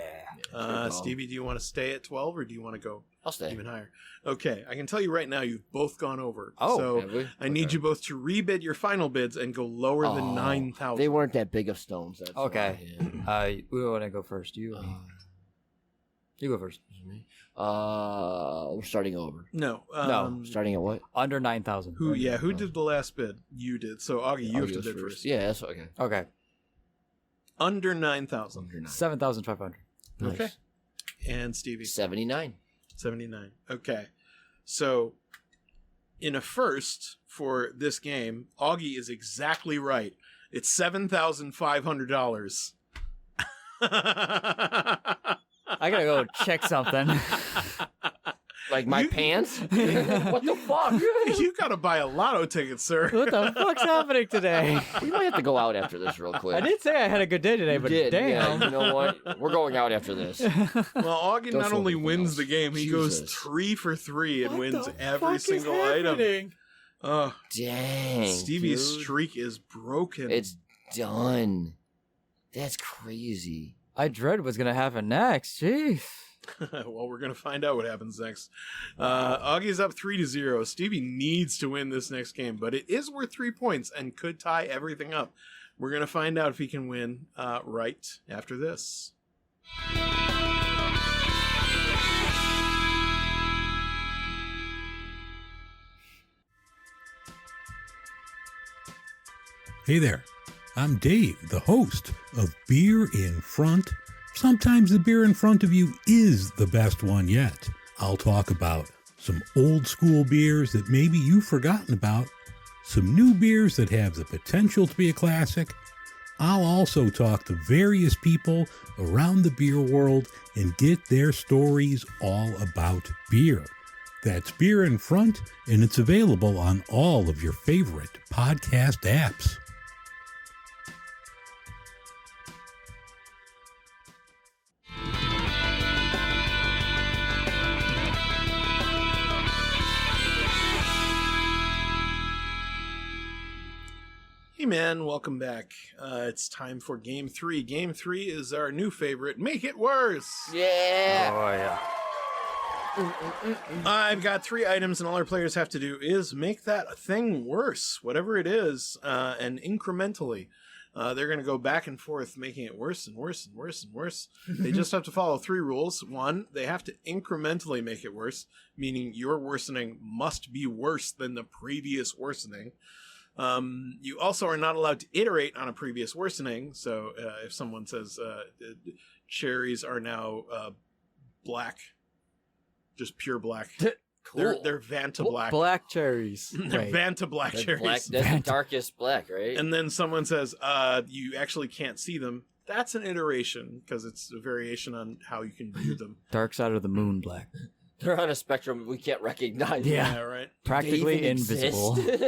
call. Stevie, do you want to stay at 12 or do you want to go I'll stay. even higher? Okay, I can tell you right now you've both gone over. Oh, so Have we? I need Okay. you both to rebid your final bids and go lower than Oh, 9,000. They weren't that big of stones. That's Okay. why, We want to go first. You. yeah. You go first. We're starting over. No. Starting at what? Under 9,000. Who did the last bid? You did. So Augie, you have to goes bid first. Yeah, that's okay. Okay. Under 9,000. Under 9. 7,500. Nice. Okay. And Stevie, 79. 79. Okay. So in a first for this game, Augie is exactly right. It's $7,500. I gotta go check something. Like my You- pants? What the fuck? You gotta buy a lotto ticket, sir. What the fuck's happening today? We might have to go out after this real quick. I did say I had a good day today, You but did. damn. Yeah, you know what? We're going out after this. Well, Augie That's not only something wins else. the game, he goes Jesus. 3 for 3 and What wins the every fuck is single item. happening? Oh, Dang. Stevie's dude. streak is broken. It's done. That's crazy. I dread what's gonna happen next. Jeez. Well, we're gonna find out what happens next. Augie's up 3-0. Stevie needs to win this next game, but it is worth 3 points and could tie everything up. We're gonna find out if he can win right after this. Hey there, I'm Dave, the host of Beer in Front. Sometimes the beer in front of you is the best one yet. I'll talk about some old school beers that maybe you've forgotten about, some new beers that have the potential to be a classic. I'll also talk to various people around the beer world and get their stories all about beer. That's Beer in Front, and it's available on all of your favorite podcast apps. Hey man, welcome back. It's time for Game 3. Game 3 is our new favorite, Make It Worse! Yeah. Oh yeah. I've got 3 items, and all our players have to do is make that thing worse, whatever it is, and incrementally. They're going to go back and forth, making it worse and worse and worse and worse. They just have to follow 3 rules. 1, they have to incrementally make it worse, meaning your worsening must be worse than the previous worsening. You also are not allowed to iterate on a previous worsening. So if someone says cherries are now black, just pure black, Cool. they're Vanta black. Black cherries. They're Wait. Vanta black That's cherries. black. That's the darkest black, right? And then someone says you actually can't see them. That's an iteration because it's a variation on how you can view them. Dark side of the moon black. They're on a spectrum we can't recognize. Yeah. Yeah, right. Practically They even invisible. exist.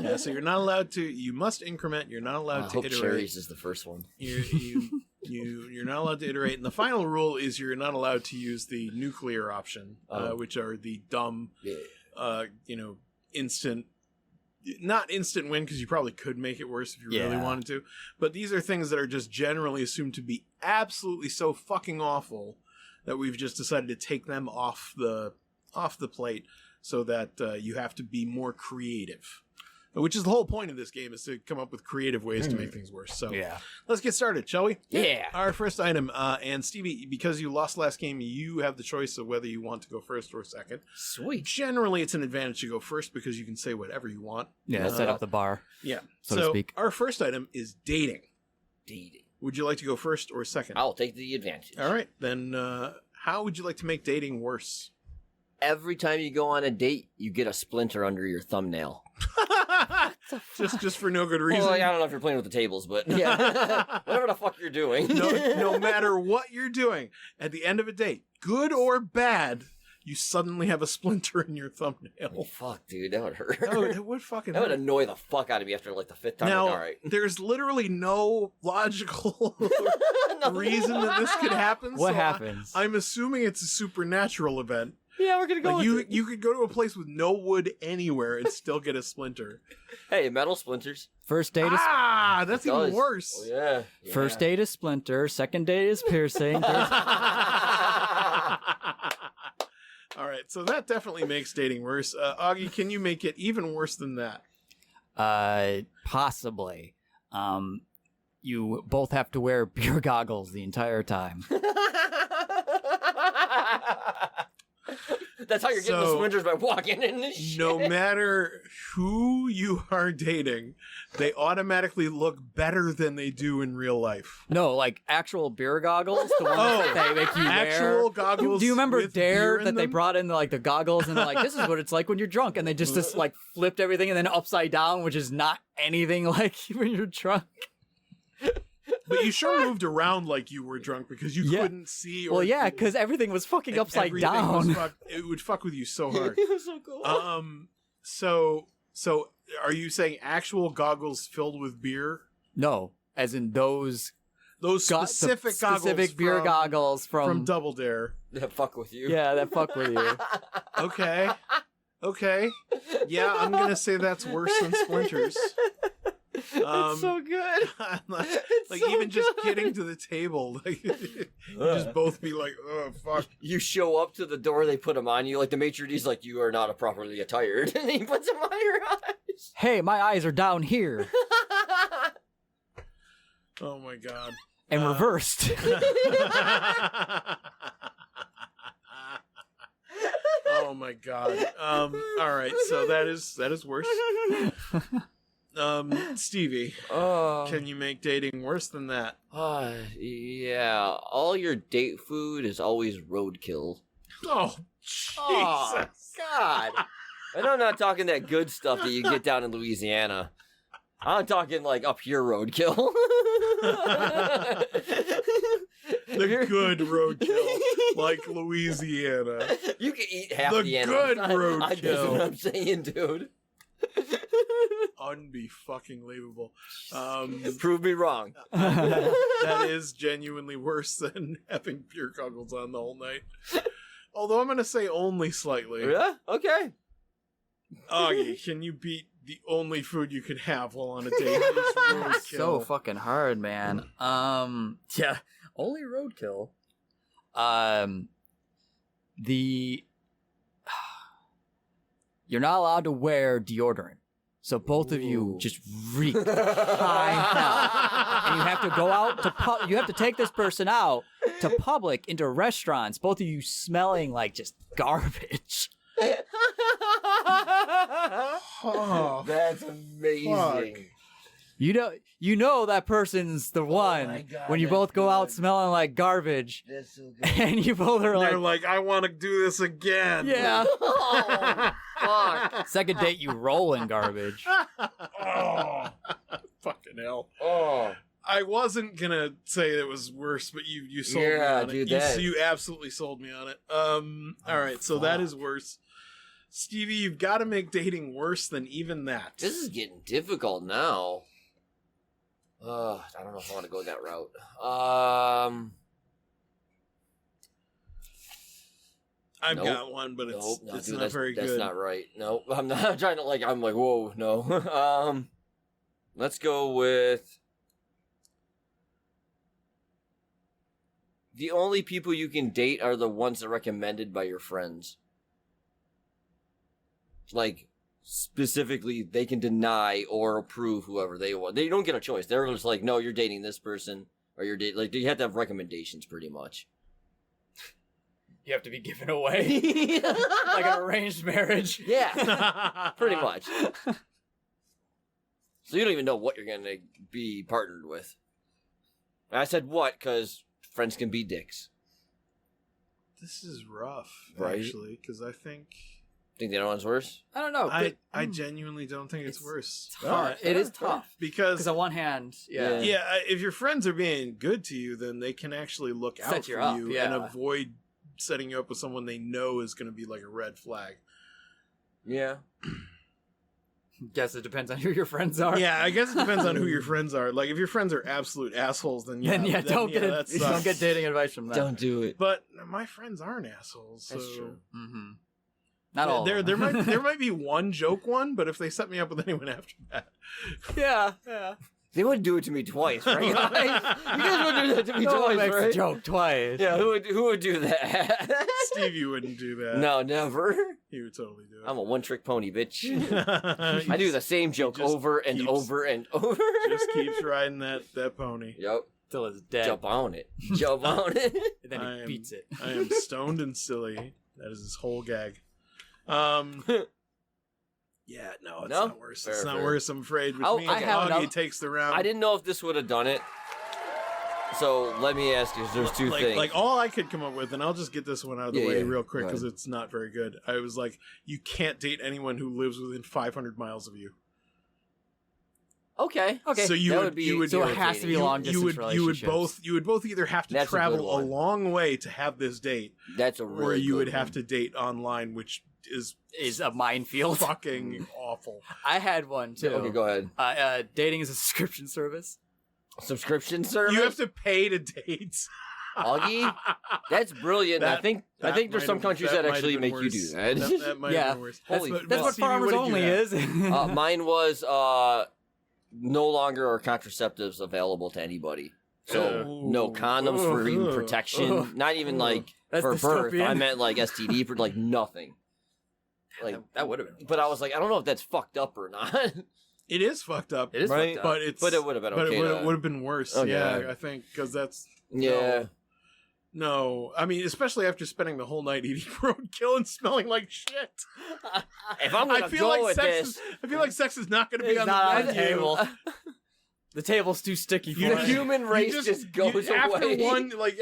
Yeah, so you're not allowed to. You must increment. You're not allowed I to hope iterate. cherries is the first one. You're not allowed to iterate. And the final rule is you're not allowed to use the nuclear option, which are the dumb, Yeah. instant. Not instant win, because you probably could make it worse if you really Yeah. wanted to. But these are things that are just generally assumed to be absolutely so fucking awful that we've just decided to take them off the plate so that you have to be more creative. Which is the whole point of this game, is to come up with creative ways to make things worse. So Yeah. let's get started, shall we? Yeah. Our first item, and Stevie, because you lost last game, you have the choice of whether you want to go first or second. Sweet. Generally, it's an advantage to go first because you can say whatever you want. Yeah, set up the bar. Yeah. So to speak. Our first item is dating. Dating. Would you like to go first or second? I'll take the advantage. All right, then how would you like to make dating worse? Every time you go on a date, you get a splinter under your thumbnail. just for no good reason. Well, I don't know if you're playing with the tables, but yeah, whatever the fuck you're doing. no matter what you're doing, at the end of a date, good or bad, you suddenly have a splinter in your Oh thumbnail. fuck, dude, that would hurt. Oh, it would fucking That would hurt. annoy the fuck out of me after like the fifth time. Now, Like, all right. there's literally no logical reason that this could happen. What so happens? I'm assuming it's a supernatural event. Yeah, we're gonna go. Like with it. you could go to a place with no wood anywhere and still get a splinter. Hey, metal splinters. First date is That's It even does. worse. Oh, yeah. first date is splinter. Second date is piercing. Third- All right, so that definitely makes dating worse. Augie, can you make it even worse than that? Possibly. You both have to wear beer goggles the entire time. That's how you're getting the So, splinters, by walking in this shit. No matter who you are dating, they automatically look better than they do in real life. No, like actual beer goggles, the ones that they make you Actual wear. goggles. Do you remember with beer Dare in that they them? brought in like the goggles and they're like, this is what it's like when you're drunk, and they just like flipped everything and then upside down, which is not anything like when you're drunk. But you sure moved around like you were drunk because you Yeah. couldn't see. Or Well, yeah, because everything was fucking upside everything was down. it would fuck with you so hard. It was so cool. So are you saying actual goggles filled with beer? No, as in those Those the specific goggles, specific beer from, goggles from Double Dare. That fuck with you. Yeah, that fuck with you. Okay. Yeah, I'm gonna say that's worse than splinters. It's so good. like so even just good. getting to the table, like you just both be like, oh fuck. You show up to the door, they put them on you. Like the maitre d's like, you are not properly attired. And he puts them on your eyes. Hey, my eyes are down here Oh my god. and reversed. Oh my god. All right, so that is worse. Stevie, can you make dating worse than that? Yeah. All your date food is always roadkill. Oh, Jesus. Oh, God. And I'm not talking that good stuff that you get down in Louisiana. I'm talking like up here roadkill. The good roadkill, like Louisiana. You can eat half The the animal. good roadkill. That's what I'm saying, dude. Unbe-fucking-believable. Prove me wrong. That is genuinely worse than having beer goggles on the whole night. Although I'm going to say only slightly. Yeah? Okay. Augie, can you beat the only food you could have while on a date? Is roadkill. So fucking hard, man. Yeah, only roadkill. You're not allowed to wear deodorant, so both of you just reek high hell, and you have to go out to you have to take this person out to public into restaurants. Both of you smelling like just garbage. Oh, That's amazing. fuck. You know that person's the one my God, when you that's both go out good. smelling like garbage, That's so good. and you both are They're like, like, I want to do this again. yeah. Oh, fuck. Second date, you roll in garbage. Oh, fucking hell. Oh. I wasn't gonna say it was worse, but you sold me on dude, it. You absolutely sold me on it. All right, so that is worse. Stevie, you've got to make dating worse than even that. This is getting difficult now. I don't know if I want to go that route. I've Nope. got one, but it's dude, not very good. That's not right. No, I'm not trying to I'm like, whoa, no. Let's go with the only people you can date are the ones that are recommended by your friends. Like, specifically, they can deny or approve whoever they want. They don't get a choice. They're just like, no, you're dating this person, or you're dating, like, you have to have recommendations, pretty much. You have to be given away. Like an arranged marriage. Yeah, pretty much. So you don't even know what you're going to be partnered with. And I said what, because friends can be dicks. This is rough, Right? actually, because I think Think the other one's worse? I don't know. I genuinely don't think it's worse. It's hard. It is tough. Because on one hand, yeah. if your friends are being good to you, then they can actually look Set out you for up, you yeah. and avoid setting you up with someone they know is going to be like a red flag. Yeah. Guess it depends on who your friends are. Yeah, I guess it depends on who your friends are. Like, if your friends are absolute assholes, then Don't don't get dating advice from them. Don't do it. But my friends aren't assholes. So. That's true. Mm-hmm. Not all. There might be one joke one, but if they set me up with anyone after that, Yeah. They wouldn't do it to me twice, right? You guys wouldn't do that to me No one twice, makes right? a joke twice. Yeah, who would do that? Stevie wouldn't do that. No, never. He would totally do it. I'm a one-trick pony, bitch. He I do the same joke just over and keeps- over and over. just keeps riding that pony. Yep. Till it's dead. Jump on it. Jump on it. And then he beats it. I am stoned and silly. That is his whole gag. Yeah, no, it's No? not worse. Fair, It's not fair. worse, I'm afraid. Which Oh, means I have Augie another- takes the round. I didn't know if this would have done it. So let me ask you, there's two things. Like all I could come up with, and I'll just get this one out of the Yeah, way yeah. real quick Go because ahead. it's not very good. I was like, you can't date anyone who lives within 500 miles of you. Okay. So you that would- would be you would- So it has to be irritating. long distance relationships. You would both either have to That's a good travel a one. long way to have this date, That's a really or you good would one. have to date online, which is a minefield. fucking awful. I had one too. Okay, go ahead. Dating is a subscription service. Subscription service? You have to pay to date. Augie? That's brilliant. I think there's some countries that actually make you do that. That might Yeah. have been worse. Holy But That's what Stevie, Farmers did you Only have? is. Mine was no longer are contraceptives available to anybody. So no condoms for even protection. Not even like That's for birth. dystopian. I meant like STD for like nothing. Like that would have been. but I was like, I don't know if that's fucked up or not. It is fucked up. It is Right? fucked up. But it would have been But okay. it would have been worse. Okay. Yeah, I think because that's Yeah. no. I mean, especially after spending the whole night eating roadkill and smelling like shit. If I'm gonna I feel go like with sex this, I feel like sex is not going to be It's on not on the the menu. table. The table's too sticky for You the it. human race just goes away.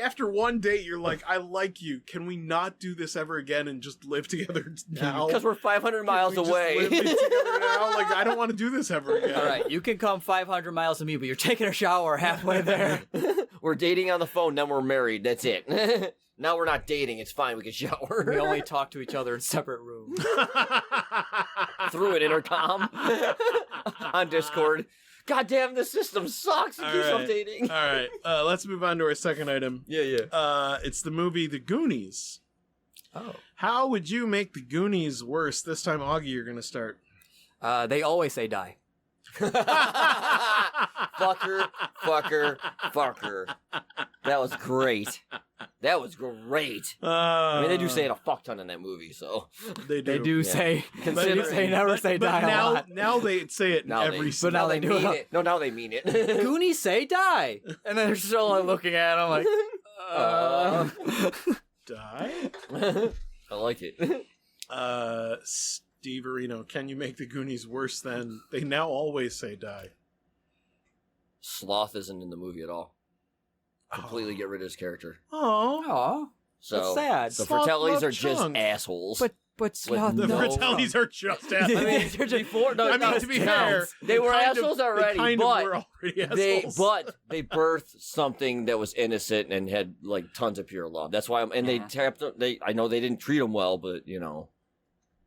After one date, you're like, I like you. Can we not do this ever again and just live together now? Because we're 500 miles Can we just away. live together now? Like, I don't want to do this ever again. All right, you can come 500 miles to me, but you're taking a shower halfway there. We're dating on the phone, then we're married. That's it. Now we're not dating. It's fine. We can shower. We only talk to each other in separate rooms. Through an intercom on Discord. God damn, this system sucks. It All keeps right. updating. All right, let's move on to our second item. Yeah. It's the movie The Goonies. Oh. How would you make The Goonies worse? This time, Augie, you're going to start. They always say die. Fucker, fucker, fucker. That was great. That was great. I mean, they do say it a fuck ton in that movie, so. They do. They do say, But- they say never say but die now, a lot. now they say it in Now every they, scene. now they do mean it. it. No, now they mean it. Goonies say die. And then they're still like, looking at him like, Die? I like it. Steve Areno, can you make The Goonies worse than they now always say die? Sloth isn't in the movie at all. Completely get rid of his character. Oh. Aw, So that's sad. the Sloth Fratellis loved are just Chunk. assholes. But But Sloth, The no. Fratellis are just assholes. I mean, They're just- before, no, I mean, no, to be no, fair, they were kind of- assholes they already, kind of but were already they assholes. birthed something that was innocent and had like tons of pure love. That's why they tapped. I know they didn't treat him well, but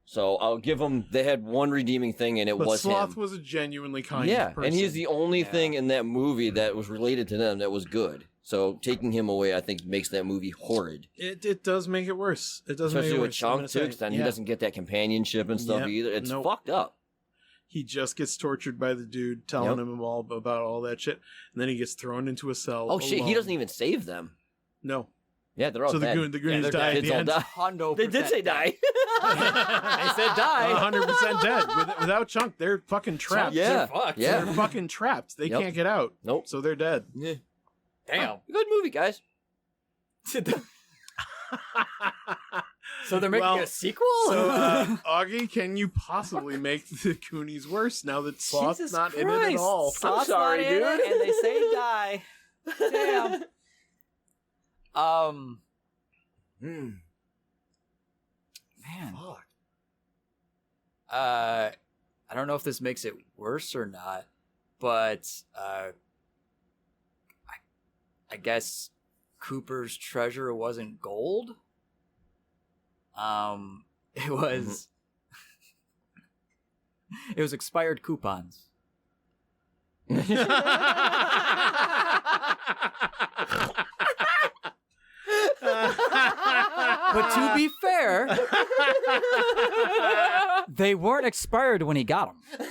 So I'll give them. They had one redeeming thing, and it But was Sloth him. was a genuinely kind person. And he's the only thing in that movie that was related to them that was good. So taking him away, I think, makes that movie horrid. It does make it worse. It does Especially make it with worse. Chunk too, because then he doesn't get that companionship and stuff Yep. either. It's Nope. fucked up. He just gets tortured by the dude telling him all about all that shit, and then he gets thrown into a cell. Oh shit! He alone. doesn't even save them. No. Yeah, they're all So dead. the Goonies they're die at Kids the all end. die. They did say die. They said die. 100% dead. Without Chunk, they're fucking trapped. Yeah, They're fucked. yeah. They're fucking trapped. They Yep. can't get out. Nope. So they're dead. Yeah. Damn. Good movie, guys. So they're making Well, a sequel? So, Augie, can you possibly make the Goonies worse now that Sloth's Jesus not in it Christ. at all? Sloth's sorry, not in it, dude. and they say die. Damn. Man. Fuck. I don't know if this makes it worse or not, but I guess Cooper's treasure wasn't gold. It was it was expired coupons. But to be fair, they weren't expired when he got them.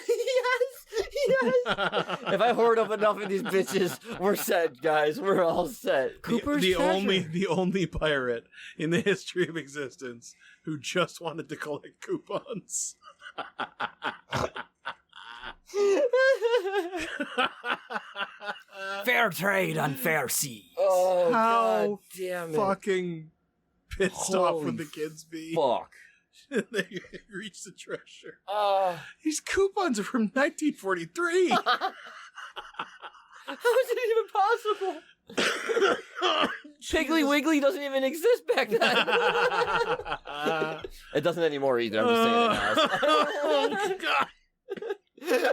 Yes. If I hoard up enough of these bitches, we're set, guys. We're all set. Cooper's the treasure. the only pirate in the history of existence who just wanted to collect coupons. Fair trade on fair sea. Oh, How God damn it. Fucking pissed off Holy would the kids be? Fuck. They reach the treasure. Oh. These coupons are from 1943. How is it even possible? Piggly Wiggly doesn't even exist back then. It doesn't anymore either. I'm just saying it now. Oh,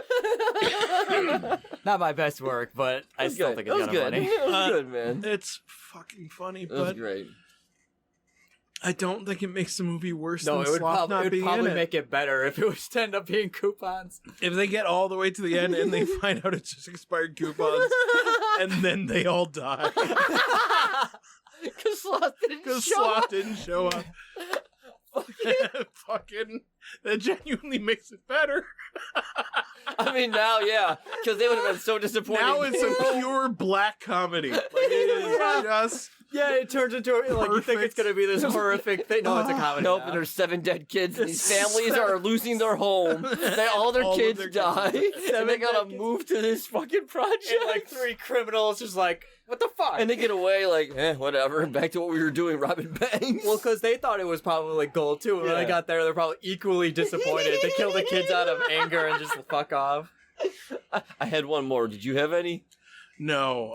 God. Not my best work, but I It was still good. think It it's was kind of good. funny. It was good, man. It's fucking funny, It was but great. I don't think it makes the movie worse No, than it would, Sloth not being in probably it. make it better if it was to end up being coupons. If they get all the way to the end and they find out it's just expired coupons, and then they all die Because Sloth didn't because show Sloth up. didn't show up. Fucking, that genuinely makes it better. I mean, now, yeah. Because they would have been so disappointed. Now it's a pure black comedy. Like, it is just Yeah, it turns into like you think it's Perfect. gonna be this horrific thing. No, it's a comedy. Nope, now. and there's 7 dead kids, and these families are losing their home. All their All of kids their kids die, and they gotta dead kids. move to this fucking project. And like 3 criminals just like, what the fuck? And they get away like, whatever, back to what we were doing, robbing banks. well, because they thought it was probably gold too. And when Yeah. they got there, they're probably equally disappointed. They kill the kids out of anger and just fuck off. I had one more. Did you have any? no.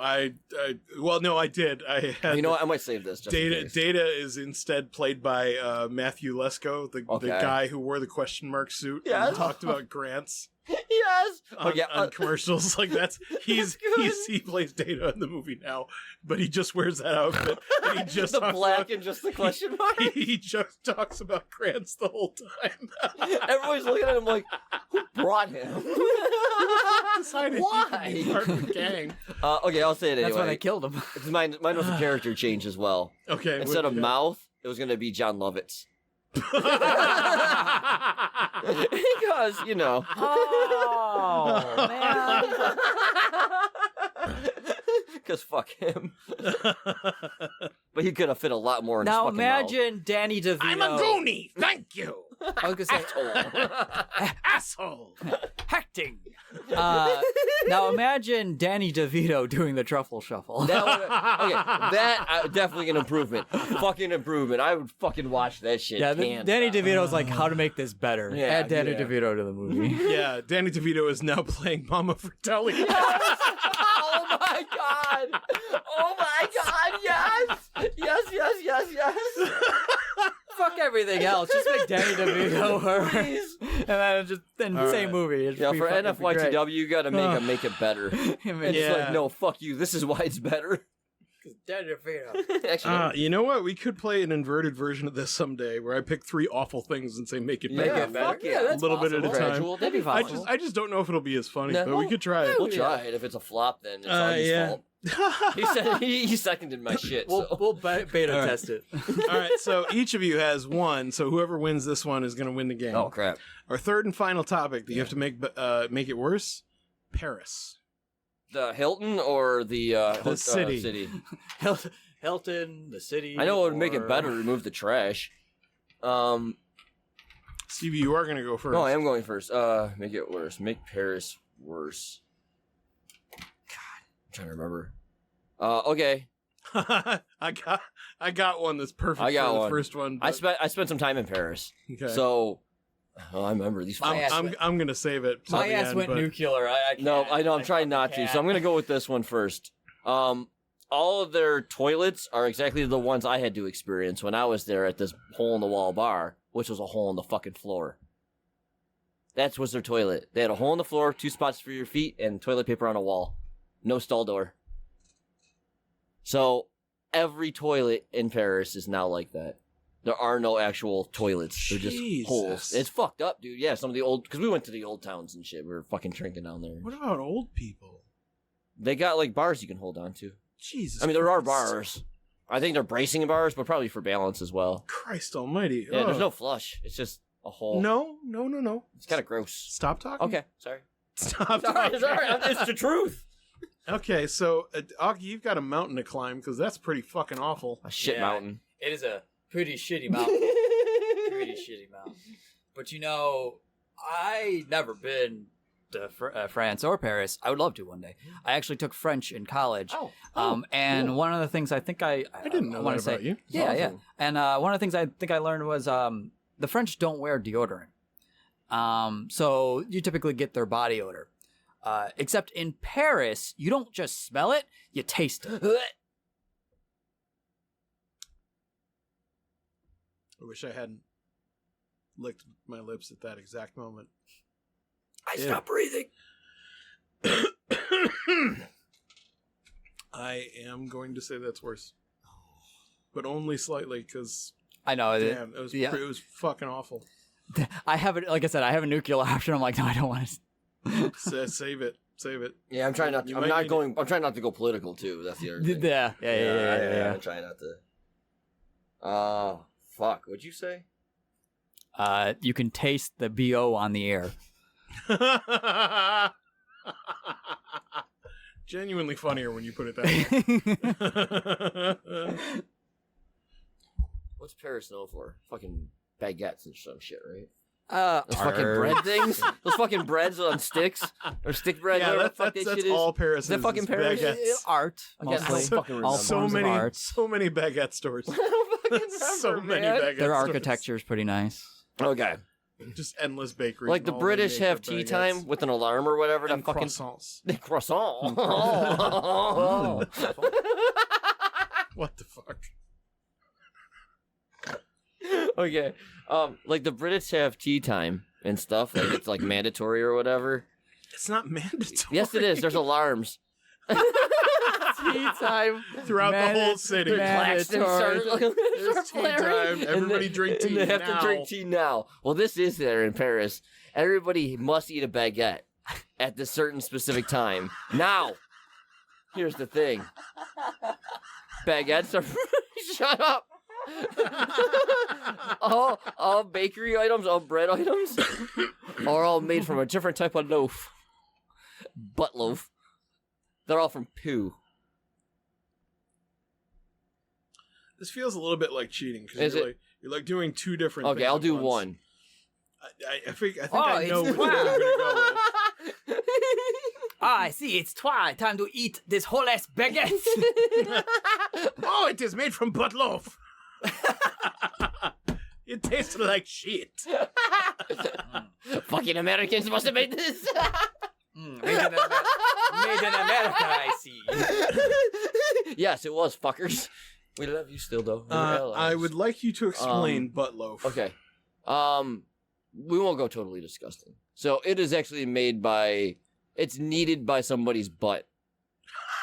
Well, no, I did. I had. You know what? I might save this. Just in case. Data is instead played by Matthew Lesko, the Okay. guy who wore the question mark suit Yes. and talked about grants Yes. on commercials. Like he plays Data in the movie now, but he just wears that outfit and he just the talks black about, and just the question mark. he just talks about grants the whole time. Everybody's looking at him like, who brought him? Decided Why? he could be part of the gang. Okay, I'll say it anyway. That's why they killed him. It's mine was a character change as well. Okay, Instead what of do you mouth, it was going to be John Lovitz. got? Because, you know. Oh man. Because fuck him. But he could have fit a lot more in his Now fucking imagine Danny DeVito. I'm a Goonie. Thank you, I was gonna say asshole. acting. Now imagine Danny DeVito doing the truffle shuffle. That definitely an improvement. Fucking improvement. I would fucking watch that shit. Yeah, Can't Danny stop. DeVito's like, how to make this better. Yeah, Add Danny yeah. DeVito to the movie. Yeah, Danny DeVito is now playing Mama Fratelli. Oh my god! Oh my god! Yes! Yes! Yes! Yes! Yes! Fuck everything. everything else. Just make Danny DeVito her. And then just in the same movie. Yeah, for NFYTW, you gotta make it better. It's like, no, fuck you. This is why it's better. Danny DeVito. Actually, You know what? We could play an inverted version of this someday, where I pick 3 awful things and say make it better. Make it better. Fuck yeah, that's a little bit at a time. Gradual, that'd be fine. I just don't know if it'll be as funny, No. but we could try it. We'll try it. If it's a flop, then it's Augie's fault. He said he seconded my shit. We'll beta test it. All right, so each of you has one, so whoever wins this one is going to win the game. Oh crap! Our third and final topic that you have to make it worse: Paris. The Hilton or the city. Hilton, the city. I know it would make it better. Remove the trash. Stevie, you are going to go first. No, I am going first. Make it worse. Make Paris worse. God, I'm trying to remember. Okay. I got one that's perfect I got for the one. first one. I but- spent some time in Paris, Okay. so I remember these. I'm going to save it. till My the ass end, went but- nuclear. I No, can't. I know. I'm trying not to, so I'm gonna go with this one first. All of their toilets are exactly the ones I had to experience when I was there at this hole-in-the-wall bar, which was a hole in the fucking floor. That was their toilet. They had a hole in the floor, 2 spots for your feet, and toilet paper on a wall. No stall door. So, every toilet in Paris is now like that. There are no actual toilets. They're just holes. It's fucked up, dude. Yeah, some of the old... Because we went to the old towns and shit. We were fucking drinking down there. What about old people? They got, like, bars you can hold on to. Jesus. I mean, there are Christ. bars. I think they're bracing bars, but probably for balance as well. Christ almighty. Yeah, there's Ugh. no flush. It's just a hole. No. It's kind of gross. Stop talking. Okay, sorry. Stop Sorry, talking. it's the truth. Okay, so Augie, you've got a mountain to climb because that's pretty fucking awful. A shit Yeah. mountain. It is a pretty shitty mountain. Pretty shitty mountain. But you know, I never been to France or Paris. I would love to one day. I actually took French in college. And cool. one of the things I think I didn't know wanna that about say, you. Yeah, yeah. Awesome. And one of the things I think I learned was the French don't wear deodorant. So you typically get their body odor. Except in Paris, you don't just smell it, you taste it. I wish I hadn't licked my lips at that exact moment. I stopped breathing. I am going to say that's worse, but only slightly because I know. damn, it was fucking awful. I have it. Like I said, I have a nuclear option. I'm like, no, I don't want to. Save it. Yeah, I'm trying not. You I'm might not need going. I'm trying not to go political too. That's the other thing. Yeah. I'm trying not to. Fuck. What'd you say? You can taste the BO on the air. Genuinely funnier when you put it that way. What's Paris known for? Fucking baguettes and some shit, right? Those Art. fucking bread things. Those fucking breads on sticks or stick bread. Yeah, whatever the fuck that's that shit is. all Paris Is that is. fucking is Paris? baguettes. Art, Again, I don't mostly. fucking remember. All So forms of many, art. so many baguette stores. So many man. baguette Their stores. architecture is pretty nice. Okay. Just endless bakeries. Like the and all British they make have are tea baguettes. time with an alarm or whatever. And That fucking croissants. croissant. What the fuck? Okay. Like the British have tea time and stuff. Like it's like mandatory or whatever. It's not mandatory. Yes, it is. There's alarms. Tea time Throughout the whole city. Claxton start It's tea time. Everybody drink tea and they have now. to drink tea now. Well, this is there in Paris. Everybody must eat a baguette at this certain specific time. Now, here's the thing. Baguettes are... Shut up. all bakery items, all bread items are all made from a different type of loaf. Butt loaf. They're all from poo. This feels a little bit like cheating Is because it? you're like doing two different Okay, things. I'll at do once. one. I think Oh, I know it's which one I'm going to go with. I see. It's time to eat this whole ass baguette. Oh, it is made from butt loaf. It tastes like shit. Fucking Americans must have made this. Made in America, I see. Yes, it was, fuckers. We love you still, though. We're allies. I would like you to explain butt loaf. Okay. We won't go totally disgusting. So it is actually made by. It's kneaded by somebody's butt.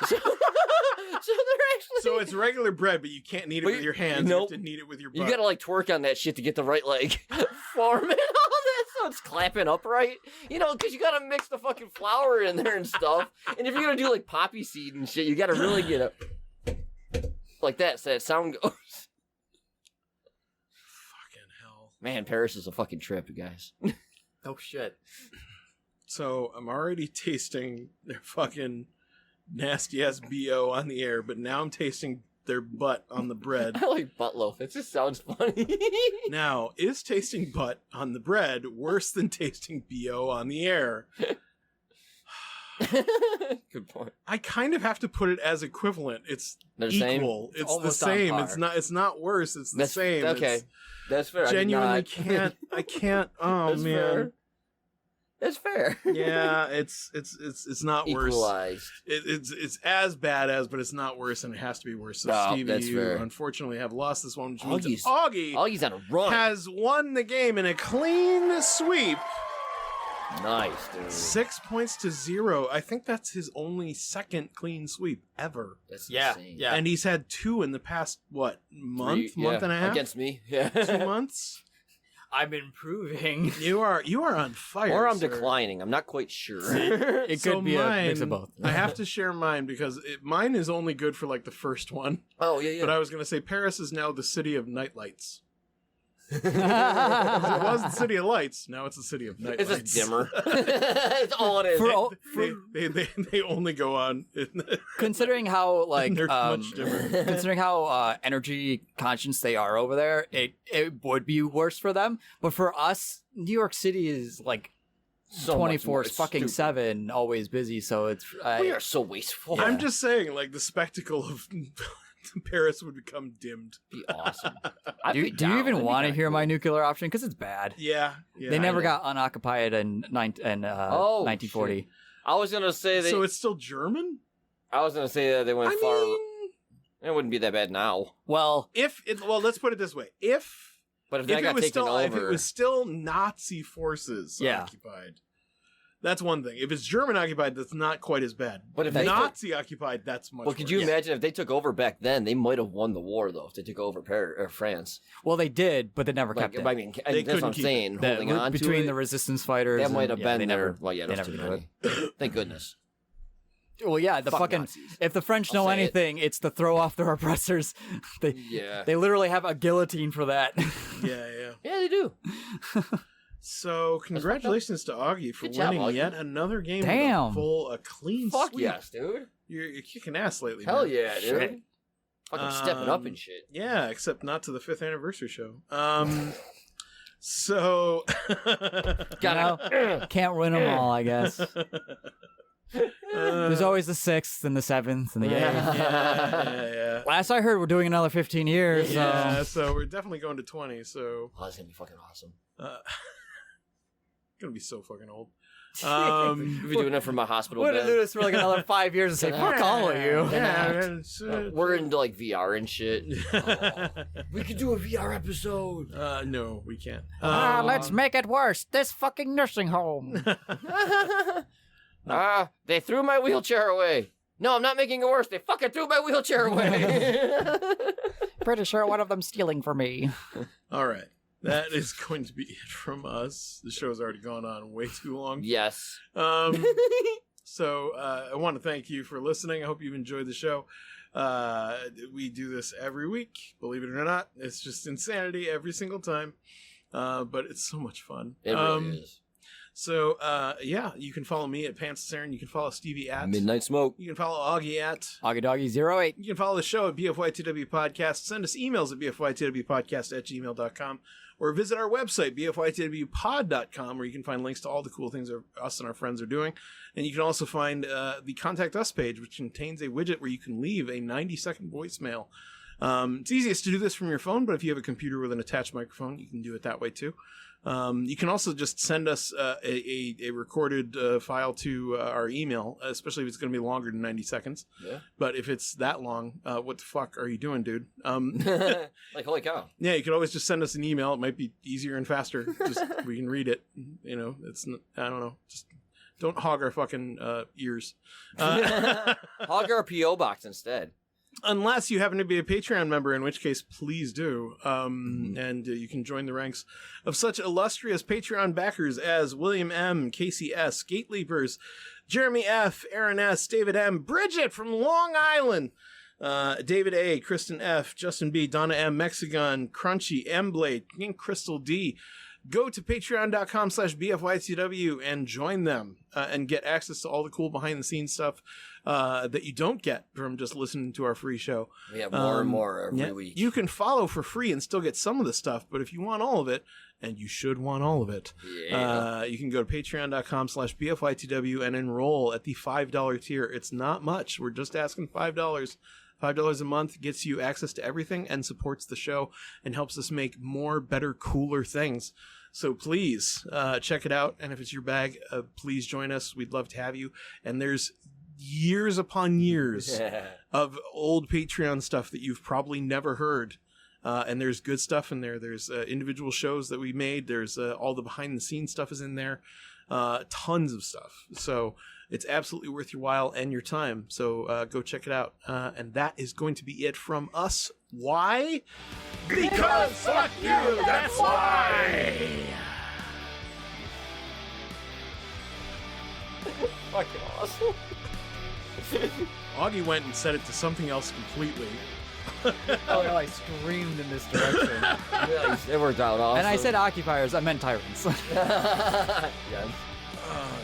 So they're actually. So it's regular bread, but you can't knead it with your hands. Nope. You have to knead it with your butt. You gotta like twerk on that shit to get the right like form and all that, so it's clapping upright. You know, because you gotta mix the fucking flour in there and stuff. And if you're gonna do like poppy seed and shit, you gotta really get it like that, so that sound goes. Fucking hell. Man, Paris is a fucking trip, you guys. Oh shit. So I'm already tasting their fucking nasty ass BO on the air, but now I'm tasting their butt on the bread. I like butt loaf. It just sounds funny. Now, is tasting butt on the bread worse than tasting BO on the air? Good point. I kind of have to put it as equivalent. It's They're the same? equal. It's the almost on same. par. It's not worse. It's the same. Okay, It's that's fair. genuinely can't. I can't. Oh That's man. fair. That's fair. Yeah, it's not worse. Equalized. It's as bad as, but it's not worse, and it has to be worse. So No, Stevie, that's you fair. unfortunately have lost this one, which means Augie's- Augie Augie's on a run. has won the game in a clean sweep. Nice, dude. 6 points to 0. I think that's his only second clean sweep ever. That's Yeah, insane. yeah. And he's had 2 in the past, month Yeah, and a half? against me. Yeah. 2 months? I'm improving. You are on fire. Or I'm sir. declining. I'm not quite sure. It So could be a mix of mine- both. I have to share mine because mine is only good for like the first one. Oh yeah, yeah. But I was going to say Paris is now the city of nightlights. It was the city of lights. Now it's the city of nightlights. It's just dimmer. It's all it is. They only go on. Considering how like They're much dimmer. considering how energy conscious they are over there, it would be worse for them. But for us, New York City is like So much more. 24 It's fucking stupid. 7, always busy. So it's We are so wasteful. I'm just saying, like the spectacle of Paris would become dimmed. Be awesome. do you even want to hear my nuclear option? Because it's bad. Yeah. They never got unoccupied in 1940. Shit. I was gonna say they. So it's still German? I was gonna say that they went far. mean, It wouldn't be that bad now. Well, let's put it this way: if But if that got taken over, if it was still Nazi forces Yeah. occupied, that's one thing. If it's German occupied, that's not quite as bad. But if they Nazi occupied, that's much. well, could worse. you imagine if they took over back then? They might have won the war though. If they took over France, well, they did, but they never kept it. I mean, They that's couldn't what I'm keep saying. The- Holding on between to the it, resistance fighters, that might and- have yeah, been they their. never- Well, yeah, they that's never too did bad. Thank goodness. Well, yeah, the Fuck fucking Nazis. if the French I'll know say it. anything, it's to throw off their oppressors. They Yeah. they literally have a guillotine for that. Yeah. Yeah, they do. So congratulations to Augie for Good job, winning Augie. yet another game. Damn. With a clean Fuck sweep. yes, dude. You're kicking ass lately. Hell man. yeah, dude. Shit. Fucking stepping up and shit. Yeah, except not to the 5th anniversary show. So Can't win them all, I guess. There's always the 6th and the 7th and the 8th. yeah. Last I heard, we're doing another 15 years. Yeah, so we're definitely going to 20. So Oh, that's gonna be fucking awesome. gonna be so fucking old. We've been doing it from my hospital We're gonna do bed. this for like another 5 years and say, fuck all of you. Yeah, We're into like VR and shit. We could do a VR episode. no, we can't. Let's make it worse. This fucking nursing home. They threw my wheelchair away. No, I'm not making it worse. They fucking threw my wheelchair away. Pretty sure one of them's stealing from me. All right. That is going to be it from us. The show's already gone on way too long. Yes. So I want to thank you for listening. I hope you've enjoyed the show. We do this every week, believe it or not. It's just insanity every single time. But it's so much fun. It really is. So, yeah, you can follow me at Pants Aaron. You can follow Stevie at Midnight Smoke. You can follow Augie at Auggie 08. You can follow the show at BFYTW Podcast. Send us emails at BFYTWpodcast@gmail.com or visit our website, BFYTWpod.com, where you can find links to all the cool things us and our friends are doing. And you can also find the Contact Us page, which contains a widget where you can leave a 90-second voicemail. It's easiest to do this from your phone, but if you have a computer with an attached microphone, you can do it that way too. You can also just send us a recorded file to our email, especially if it's going to be longer than 90 seconds. Yeah. But if it's that long, what the fuck are you doing, dude? Like, holy cow. Yeah, you could always just send us an email. It might be easier and faster. Just we can read it. I don't know. Just don't hog our fucking ears. Hog our P.O. box instead. Unless you happen to be a Patreon member, in which case, please do. And you can join the ranks of such illustrious Patreon backers as William M., Kacey S., GateLeapers, Jeramey F., Erin S., David M., Bridget from Long Island, David A., Kristin F., Justin B., Donna M., Mexi, Crunchie, M-Blade, and Crystal D. Go to patreon.com/BFYTW and join them and get access to all the cool behind-the-scenes stuff that you don't get from just listening to our free show. We have more and more every week. You can follow for free and still get some of the stuff, but if you want all of it, and you should want all of it, you can go to patreon.com/BFYTW and enroll at the $5 tier. It's not much. We're just asking $5. $5 a month gets you access to everything and supports the show and helps us make more, better, cooler things. So please check it out. And if it's your bag, please join us. We'd love to have you. And there's years upon years of old Patreon stuff that you've probably never heard. And there's good stuff in there. There's individual shows that we made. There's all the behind the scenes stuff is in there. Tons of stuff. So it's absolutely worth your while and your time. So go check it out. And that is going to be it from us. Why? Because fuck you, that's why! Fucking awesome. Augie went and said it to something else completely. Oh no, I screamed in this direction. Yeah, it worked out awesome. And I said occupiers, I meant tyrants. Yes. Oh,